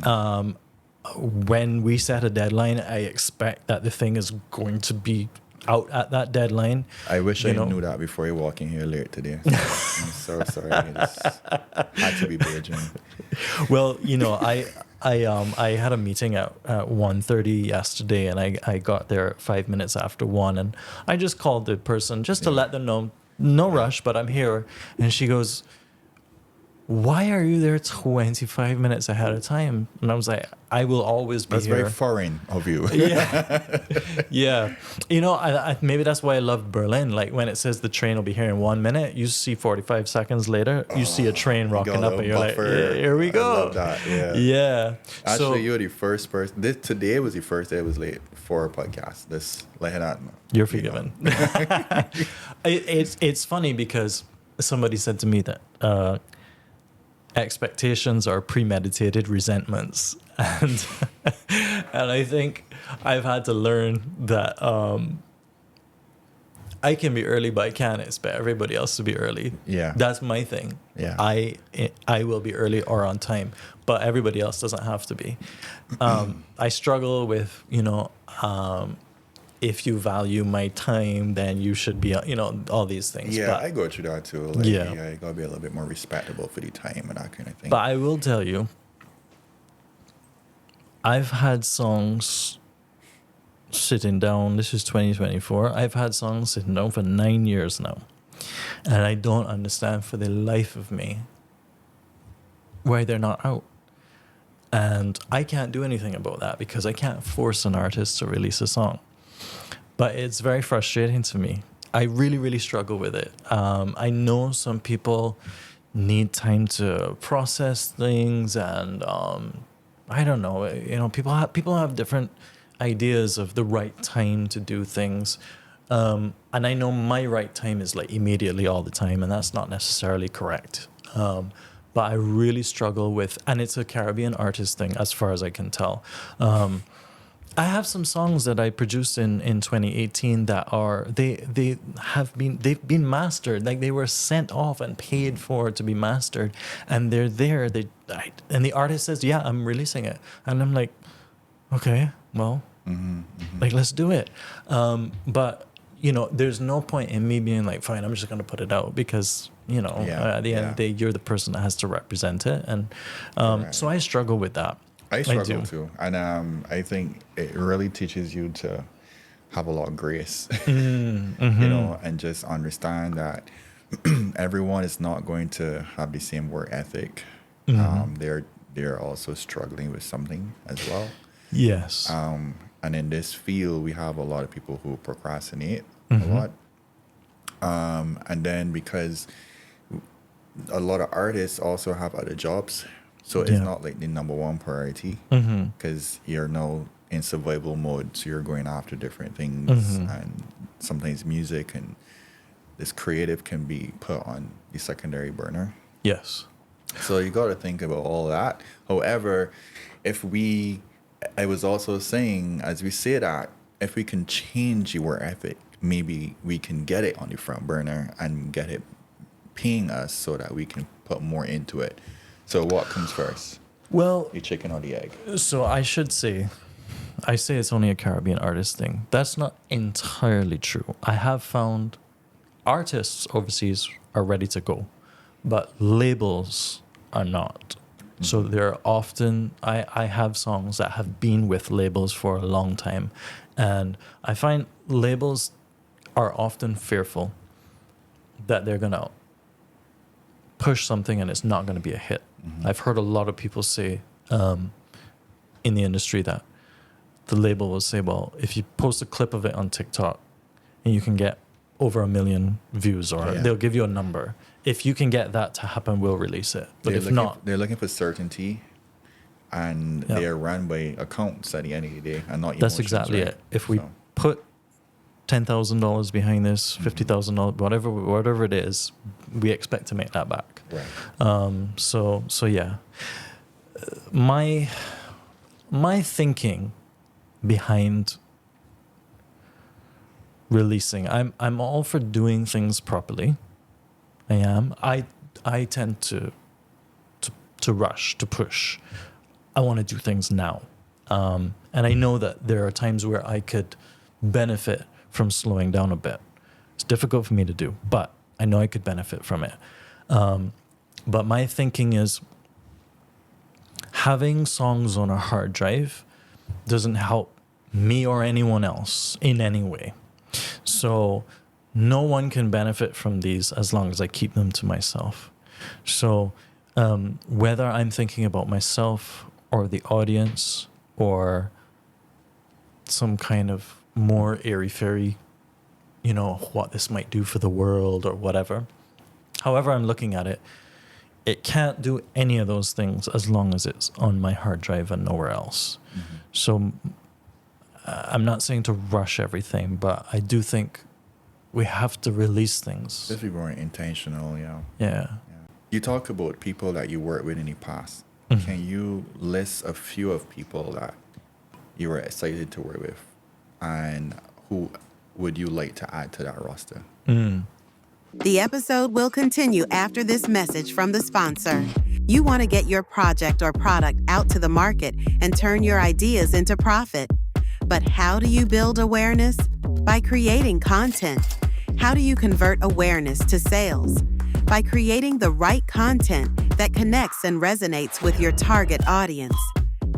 When we set a deadline, I expect that the thing is going to be out at that deadline. I wish You I know? knew that before I walk in here late today. I'm so sorry. I just had to be Beijing. Well, I had a meeting at 1:30 yesterday, and I got there 5 minutes after 1, and I just called the person just to let them know, no rush, but I'm here. And she goes, "Why are you there 25 minutes ahead of time?" And I was like, "I will always be That's here." very foreign of you. Yeah. Yeah. I maybe that's why I love Berlin. Like, when it says the train will be here in 1 minute, you see 45 seconds later, you see a train rocking up, and you're like, "Yeah, here we go." I love that. Yeah. Yeah. Actually, you were the first person. Today was the first day I was late for a podcast. This like that. You're forgiven. It's funny because somebody said to me that expectations are premeditated resentments, and I think I've had to learn that I can be early, but I can't expect everybody else to be early. Yeah. That's my thing. Yeah. I will be early or on time, but everybody else doesn't have to be. I struggle with, if you value my time, then you should be, all these things. Yeah, But, I go through that too. Like, Yeah. I gotta be a little bit more respectable for the time and that kind of thing. but I will tell you, I've had songs sitting down. This is 2024. I've had songs sitting down for 9 years now. And I don't understand for the life of me why they're not out. And I can't do anything about that because I can't force an artist to release a song. But it's very frustrating to me. I really, really struggle with it. I know some people need time to process things, and I don't know. People have different ideas of the right time to do things. And I know my right time is like immediately all the time, and that's not necessarily correct. But I really struggle with, and it's a Caribbean artist thing as far as I can tell. I have some songs that I produced in 2018 that they've been mastered, like they were sent off and paid for to be mastered, and they're there. And the artist says, "Yeah, I'm releasing it," and I'm like, "Okay, well, like let's do it." But there's no point in me being like, "Fine, I'm just gonna put it out," because at the end of the day, you're the person that has to represent it, and so I struggle with that. I struggle do. too, and I think it really teaches you to have a lot of grace, and just understand that everyone is not going to have the same work ethic. They're also struggling with something as well. Yes. And in this field, we have a lot of people who procrastinate a lot, and then because a lot of artists also have other jobs. So it's not like the number one priority because you're now in survival mode. So you're going after different things, and sometimes music and this creative can be put on the secondary burner. Yes. So you got to think about all that. However, I was also saying, as we say that, if we can change your ethic, maybe we can get it on the front burner and get it paying us so that we can put more into it. So what comes first? Well, The chicken or the egg? so I say it's only a Caribbean artist thing. That's not entirely true. I have found artists overseas are ready to go, but labels are not. So there are often, I have songs that have been with labels for a long time. And I find labels are often fearful that they're going to push something and it's not going to be a hit. I've heard a lot of people say in the industry that the label will say, well, if you post a clip of it on TikTok and you can get over 1 million views, or they'll give you a number. If you can get that to happen, we'll release it. But if not... They're looking for certainty, and they are run by accounts at the end of the day, and not emotions. That's exactly it. If we put $10,000 behind this, $50,000, whatever it is, we expect to make that back. Right. So yeah. My thinking behind releasing, I'm all for doing things properly. I am. I tend to rush, to push. I want to do things now. And I know that there are times where I could benefit from slowing down a bit. It's difficult for me to do, but I know I could benefit from it. But my thinking is, having songs on a hard drive doesn't help me or anyone else in any way. So no one can benefit from these as long as I keep them to myself. So whether I'm thinking about myself or the audience or some kind of more airy-fairy, what this might do for the world or whatever, however I'm looking at it, it can't do any of those things as long as it's on my hard drive and nowhere else. So I'm not saying to rush everything, but I do think we have to release things. Just be more intentional, Yeah. You talk about people that you worked with in the past. Can you list a few of people that you were excited to work with, and who would you like to add to that roster? The episode will continue after this message from the sponsor. You want to get your project or product out to the market and turn your ideas into profit. But how do you build awareness? By creating content. How do you convert awareness to sales? By creating the right content that connects and resonates with your target audience.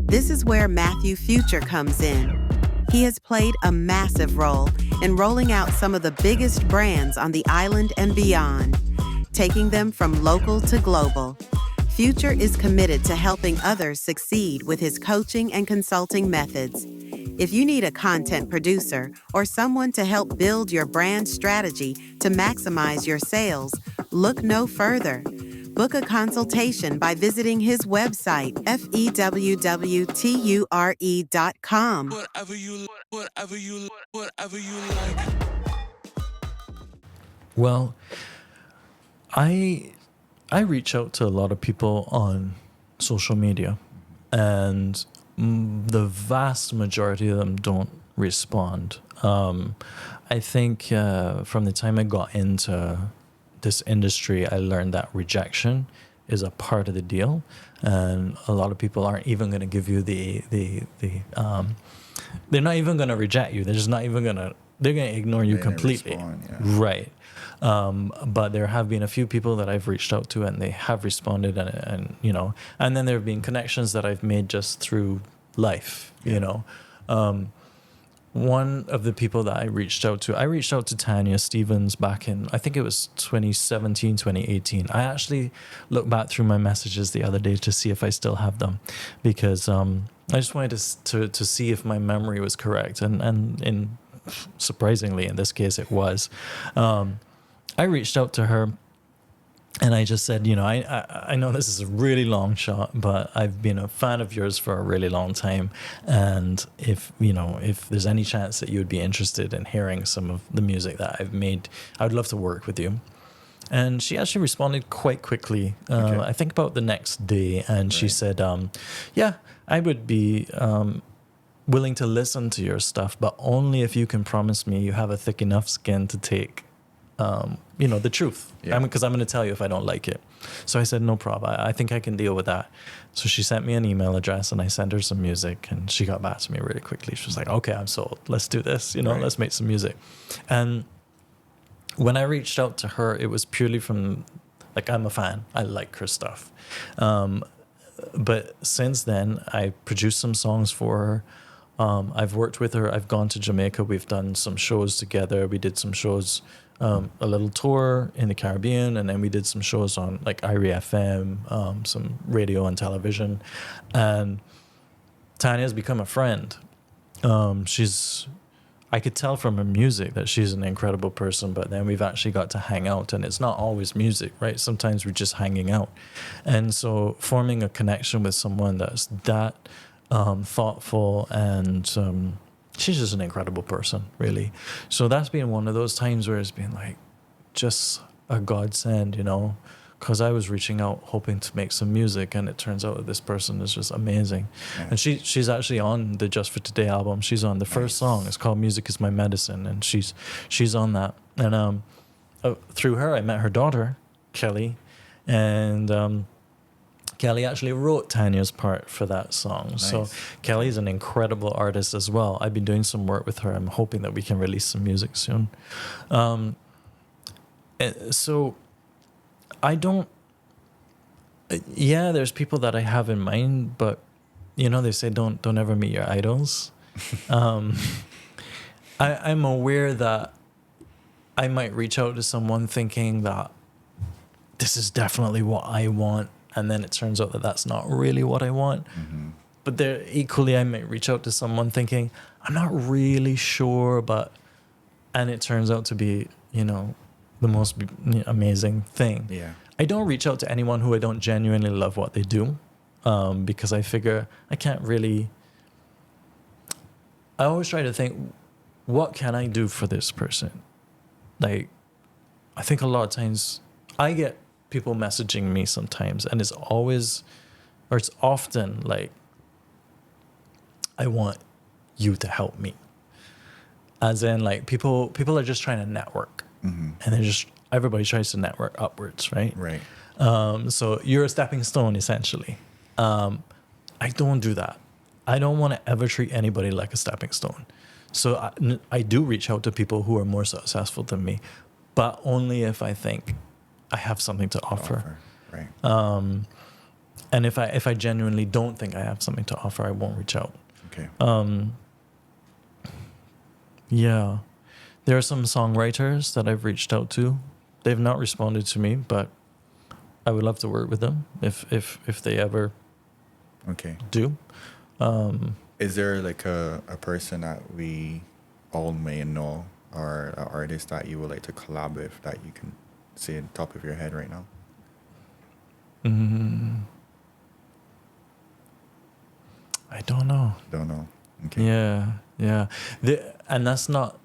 This is where Matthew Future comes in. He has played a massive role in rolling out some of the biggest brands on the island and beyond, taking them from local to global. Future is committed to helping others succeed with his coaching and consulting methods. If you need a content producer or someone to help build your brand strategy to maximize your sales, look no further. Book a consultation by visiting his website, fewture.com. Whatever you like. Well, I reach out to a lot of people on social media, and the vast majority of them don't respond. I think from the time I got into this industry, I learned that rejection is a part of the deal, and a lot of people aren't even going to give you they're not even going to reject you. They're just not even they're going to ignore you completely. Right. But there have been a few people that I've reached out to, and they have responded, and then there have been connections that I've made just through life, One of the people that I reached out to Tanya Stevens back in, I think it was 2017, 2018. I actually looked back through my messages the other day to see if I still have them, because I just wanted to see if my memory was correct. And surprisingly, in this case, it was. I reached out to her, and I just said, I know this is a really long shot, but I've been a fan of yours for a really long time. And if there's any chance that you would be interested in hearing some of the music that I've made, I would love to work with you. And she actually responded quite quickly, I think about the next day. And she said, yeah, I would be willing to listen to your stuff, but only if you can promise me you have a thick enough skin to take the truth. Because I'm going to tell you if I don't like it. So I said, no problem. I think I can deal with that. So she sent me an email address, and I sent her some music, and she got back to me really quickly. She was like, okay, I'm sold. Let's do this. Let's make some music. And when I reached out to her, it was purely from, I'm a fan. I like her stuff. but since then, I produced some songs for her. I've worked with her. I've gone to Jamaica. We've done some shows together. We did some shows, a little tour in the Caribbean, and then we did some shows on like IRI FM, some radio and television. And Tanya's become a friend. I could tell from her music that she's an incredible person, but then we've actually got to hang out, and it's not always music, right? Sometimes we're just hanging out. And so forming a connection with someone that's that thoughtful, and she's just an incredible person, really. So that's been one of those times where it's been like just a godsend, you know, because I was reaching out hoping to make some music, and it turns out that this person is just amazing. Yeah. And she's actually on the Just for Today album. She's on the first song. It's called Music Is My Medicine, and she's on that. And through her, I met her daughter, Kelly, and Kelly actually wrote Tanya's part for that song. Nice. So Kelly's an incredible artist as well. I've been doing some work with her. I'm hoping that we can release some music soon. So I don't, there's people that I have in mind, but you know, they say don't ever meet your idols. I'm aware that I might reach out to someone thinking that this is definitely what I want, and then it turns out that that's not really what I want. Mm-hmm. But there, equally, I might reach out to someone thinking I'm not really sure, and it turns out to be, you know, the most amazing thing. Yeah. I don't reach out to anyone who I don't genuinely love what they do, because I figure I can't really. I always try to think, what can I do for this person? Like, I think a lot of times I get people messaging me sometimes, and it's often like, I want you to help me. As in, like, people are just trying to network. Mm-hmm. And everybody tries to network upwards, right? Right. So you're a stepping stone, essentially. I don't do that. I don't want to ever treat anybody like a stepping stone. So I do reach out to people who are more successful than me, but only if I think I have something to offer. Right. And if I genuinely don't think I have something to offer, I won't reach out. Okay. Yeah. There are some songwriters that I've reached out to. They've not responded to me, but I would love to work with them if they ever do. Is there like a person that we all may know, or an artist that you would like to collab with that you can see at the top of your head right now? I don't know. Don't know. Okay. Yeah. And that's not.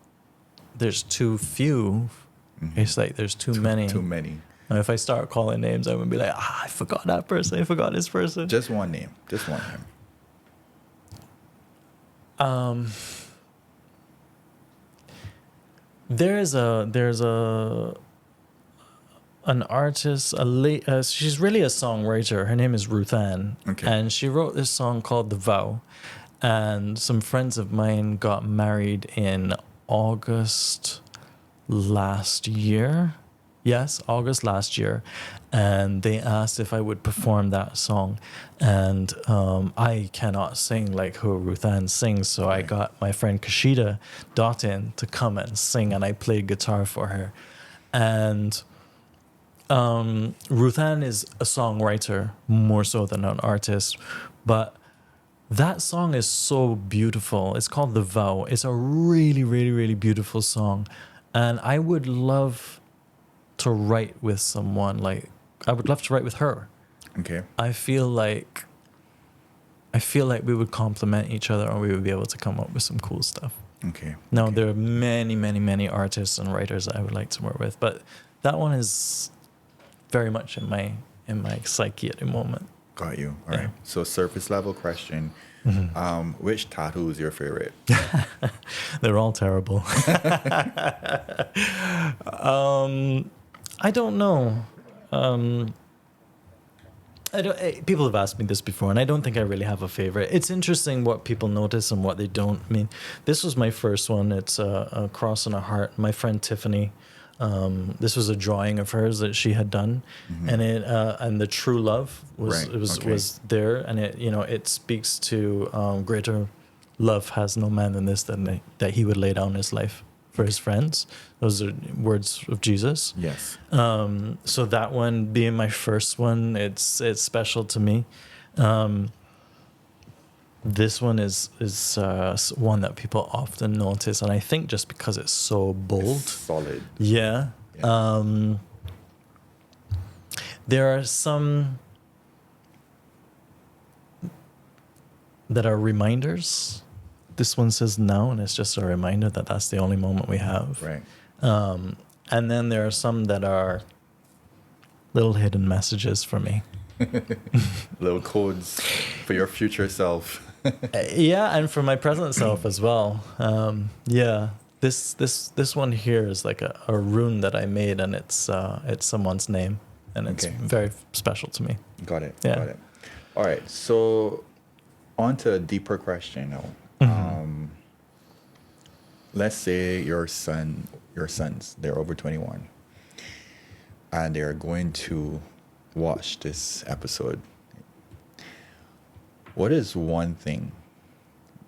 There's too few. Mm-hmm. It's like there's too many. Too many. And if I start calling names, I'm gonna be like, I forgot that person. I forgot this person. Just one name. Just one name. There's an artist, she's really a songwriter. Her name is Ruth Ann. Okay. And she wrote this song called The Vow. And some friends of mine got married in August last year. Yes, August last year. And they asked if I would perform that song. And I cannot sing like who Ruth Ann sings. So I got my friend Kashida Dottin to come and sing. And I played guitar for her. And Ruth Ann is a songwriter more so than an artist. But that song is so beautiful. It's called The Vow. It's a really, really, really beautiful song. And I would love to write with someone. Like, I would love to write with her. Okay. I feel like we would complement each other, and we would be able to come up with some cool stuff. Okay. Now, there are many, many, many artists and writers that I would like to work with, but that one is very much in my psyche at the moment. Got you. All right. So surface level question. Mm-hmm. Which tattoo is your favorite? They're all terrible. I don't know. People have asked me this before, and I don't think I really have a favorite. It's interesting what people notice and what they don't. I mean, this was my first one. It's a cross and a heart. My friend Tiffany This was a drawing of hers that she had done, and it and the true love was Right, it was okay. was there, and it it speaks to greater love has no man than this that he would lay down his life for his friends. Those are words of Jesus. Yes. So that one being my first one, it's special to me. This one is one that people often notice, and I think just because it's so bold. Solid. Yeah. Yeah. There are some that are reminders. This one says now, and it's just a reminder that that's the only moment we have. Right. And then there are some that are little hidden messages for me. Little codes for your future self. Yeah, and for my present self as well. Yeah, this one here is like a rune that I made, and it's someone's name, and it's Okay. very special to me. Got it. Yeah. Got it. All right. So, on to a deeper question now. Let's say your sons, they're over 21, and they're going to watch this episode. What is one thing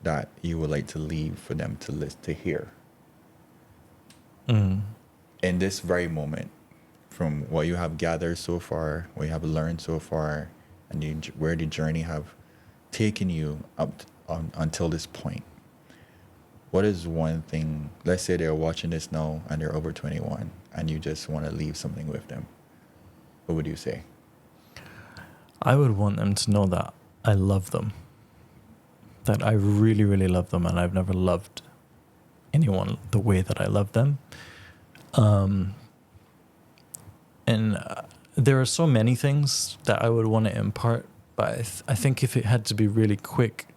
that you would like to leave for them to hear in this very moment, from what you have gathered so far, what you have learned so far, and where the journey have taken you up until this point? What is one thing? Let's say they're watching this now and they're over 21, and you just want to leave something with them. What would you say? I would want them to know that I love them. That I really, really love them, and I've never loved anyone the way that I love them. There are so many things that I would want to impart, but I think if it had to be really quick,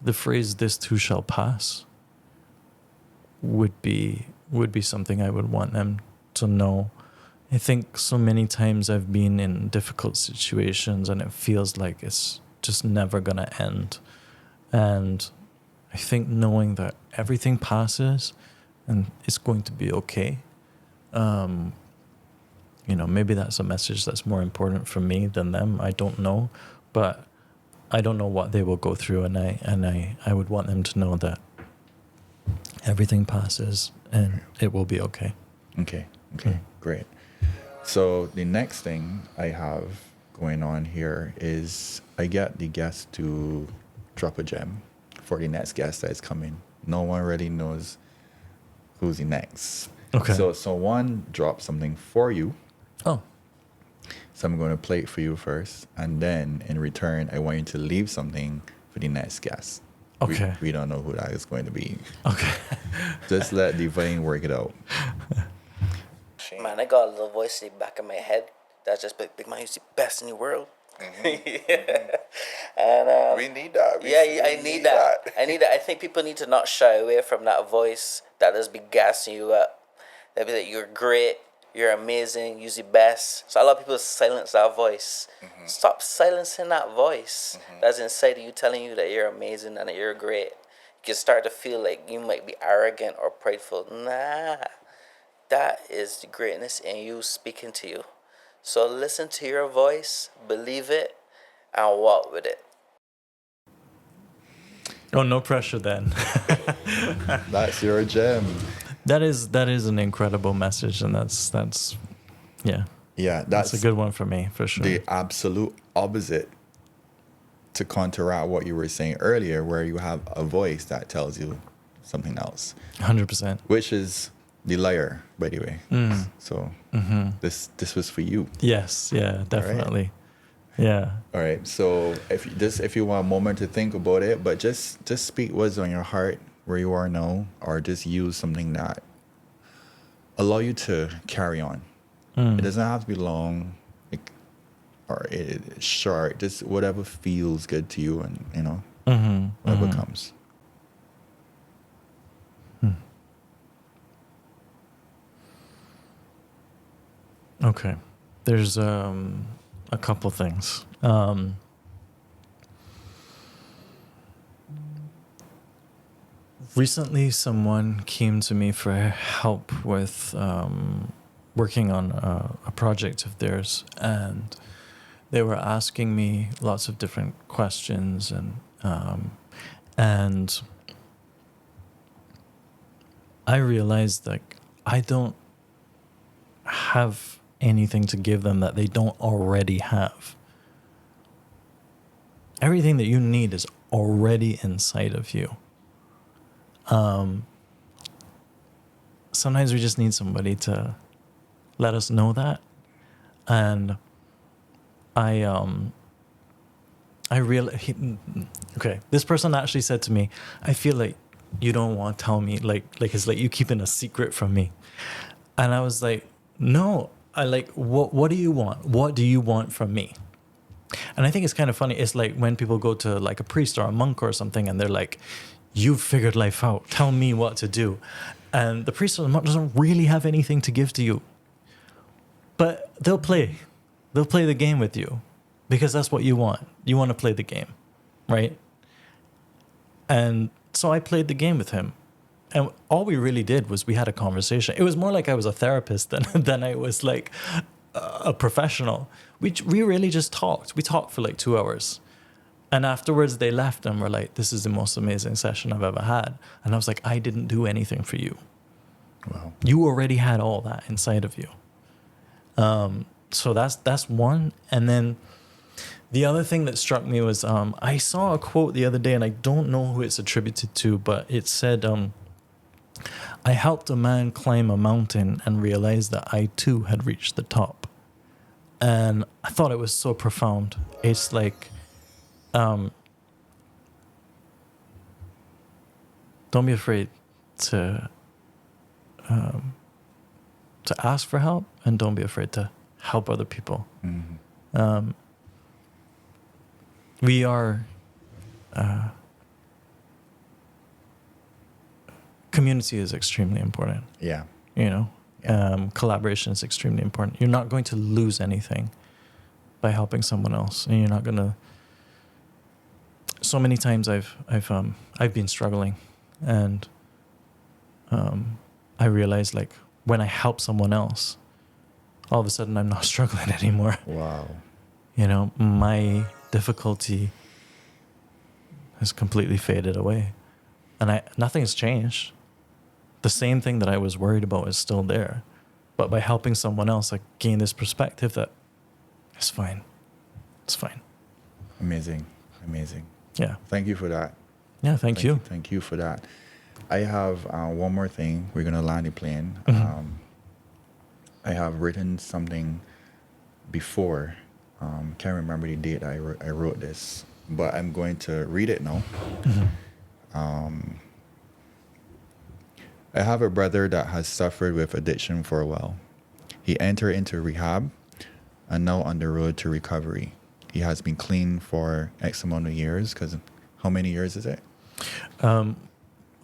the phrase "this too shall pass" would be something I would want them to know. I think so many times I've been in difficult situations and it feels like it's just never gonna end. And I think knowing that everything passes and it's going to be okay. Maybe that's a message that's more important for me than them. I don't know, but I don't know what they will go through, and I would want them to know that everything passes and it will be okay. Okay. Great. So the next thing I have going on here is I get the guest to drop a gem for the next guest that is coming. No one really knows who's the next. Okay. So one dropped something for you. Oh. So I'm going to play it for you first, and then in return, I want you to leave something for the next guest. Okay. We don't know who that is going to be. Okay. Just let Divine work it out. Man, I got a little voice in the back of my head that's just Big Man, he's the best in the world. Yeah. And We need that. I need that. I need that. I think people need to not shy away from that voice that just be gassing you up. That be like, you're great, you're amazing, you're the best. So a lot of people silence that voice. Stop silencing that voice that's inside of you, telling you that you're amazing and that you're great. You can start to feel like you might be arrogant or prideful. Nah. That is the greatness in you speaking to you. So listen to your voice, believe it, and walk with it. Oh, no pressure then. That's your gem. That is an incredible message, and that's yeah. Yeah, That's a good one for me, for sure. the absolute opposite to counteract what you were saying earlier, where you have a voice that tells you something else, 100%. which is the liar, by the way. So this was for you. Yes, yeah, definitely. Yeah. All right. So if you want a moment to think about it, but just speak what's on your heart where you are now, or just use something that allow you to carry on. It doesn't have to be long, or short. Just whatever feels good to you, and whatever comes. Okay. There's a couple things. Recently, someone came to me for help with working on a project of theirs, and they were asking me lots of different questions, and I realized that I don't have anything to give them that they don't already have. Everything that you need is already inside of you. Sometimes we just need somebody to let us know that. And this person actually said to me, I feel like you don't want to tell me, like it's like you keeping a secret from me. And I was like, no, what do you want? What do you want from me? And I think it's kind of funny. It's like when people go to like a priest or a monk or something, and they're like, you've figured life out. Tell me what to do. And the priest or the monk doesn't really have anything to give to you. But they'll play the game with you because that's what you want. You want to play the game, right? And so I played the game with him. And all we really did was we had a conversation. It was more like I was a therapist than I was like a professional. We really just talked. We talked for like 2 hours. And afterwards they left and were like, this is the most amazing session I've ever had. And I was like, I didn't do anything for you. Wow. You already had all that inside of you. So that's one. And then the other thing that struck me was I saw a quote the other day, and I don't know who it's attributed to, but it said, I helped a man climb a mountain and realized that I too had reached the top. And I thought it was so profound. It's like, don't be afraid to ask for help, and don't be afraid to help other people. Mm-hmm. We are community is extremely important. Yeah. You know, collaboration is extremely important. You're not going to lose anything by helping someone else, and you're not gonna. So many times I've been struggling, and I realized like when I help someone else, all of a sudden I'm not struggling anymore. Wow. You know, my difficulty has completely faded away, and nothing's changed. The same thing that I was worried about is still there, but by helping someone else, I gain this perspective that it's fine. It's fine. Amazing. Yeah. Thank you for that. Yeah. Thank you. Thank you for that. I have one more thing. We're gonna land the plane. Mm-hmm. I have written something before. Can't remember the date I wrote this, but I'm going to read it now. Mm-hmm. I have a brother that has suffered with addiction for a while. He entered into rehab and now on the road to recovery. He has been clean for X amount of years, because how many years is it?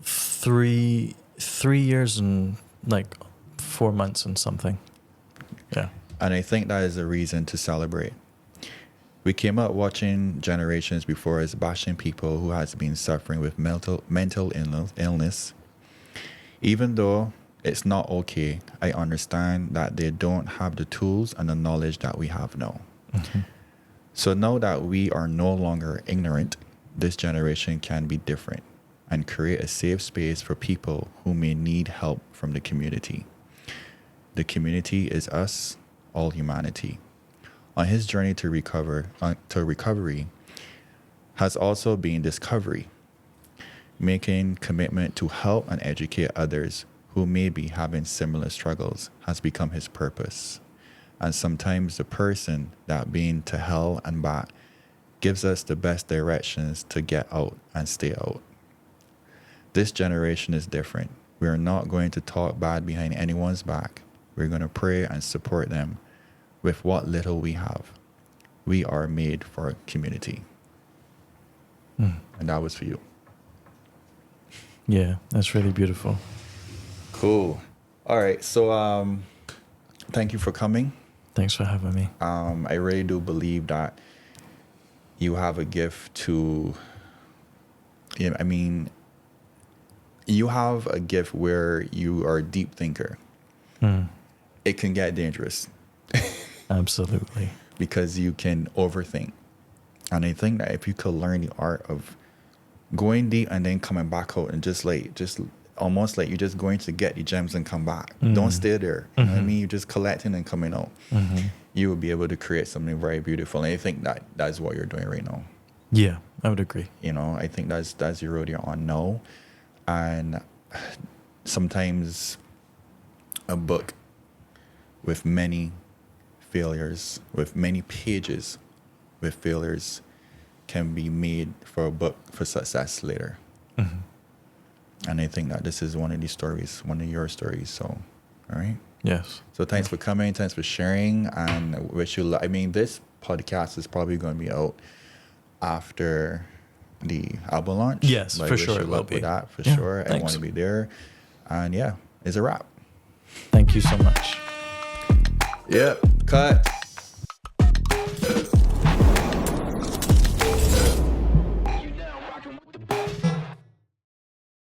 3 years and like 4 months and something. Yeah. And I think that is a reason to celebrate. We came up watching generations before us bashing people who has been suffering with mental illness. Even though it's not okay, I understand that they don't have the tools and the knowledge that we have now. Mm-hmm. So now that we are no longer ignorant, this generation can be different and create a safe space for people who may need help from the community. The community is us, all humanity. On his journey to recovery has also been discovery. Making commitment to help and educate others who may be having similar struggles has become his purpose. And sometimes the person that been to hell and back gives us the best directions to get out and stay out. This generation is different. We are not going to talk bad behind anyone's back. We're going to pray and support them with what little we have. We are made for community. And that was for you. Yeah, that's really beautiful. Cool. All right. So thank you for coming. Thanks for having me. I really do believe that you have a gift to, I mean, you have a gift where you are a deep thinker. It can get dangerous. Absolutely. Because you can overthink. And I think that if you could learn the art of going deep and then coming back out and just almost like you're just going to get the gems and come back. Don't stay there. You know what I mean? You're just collecting and coming out. You will be able to create something very beautiful. And I think that that's what you're doing right now. Yeah, I would agree. You know, I think that's the road you're on now. And sometimes a book with many failures, with many pages with failures, can be made for a book for success later. And I think that this is one of these stories, one of your stories. So, all right. Yes. So thanks for coming. Thanks for sharing. And wish you. I mean, this podcast is probably going to be out after the album launch. Yes, but for wish sure you it will luck be. with that for Yeah, sure. I thanks. want to be there. And yeah, it's a wrap. Thank you so much. Yep. Cut.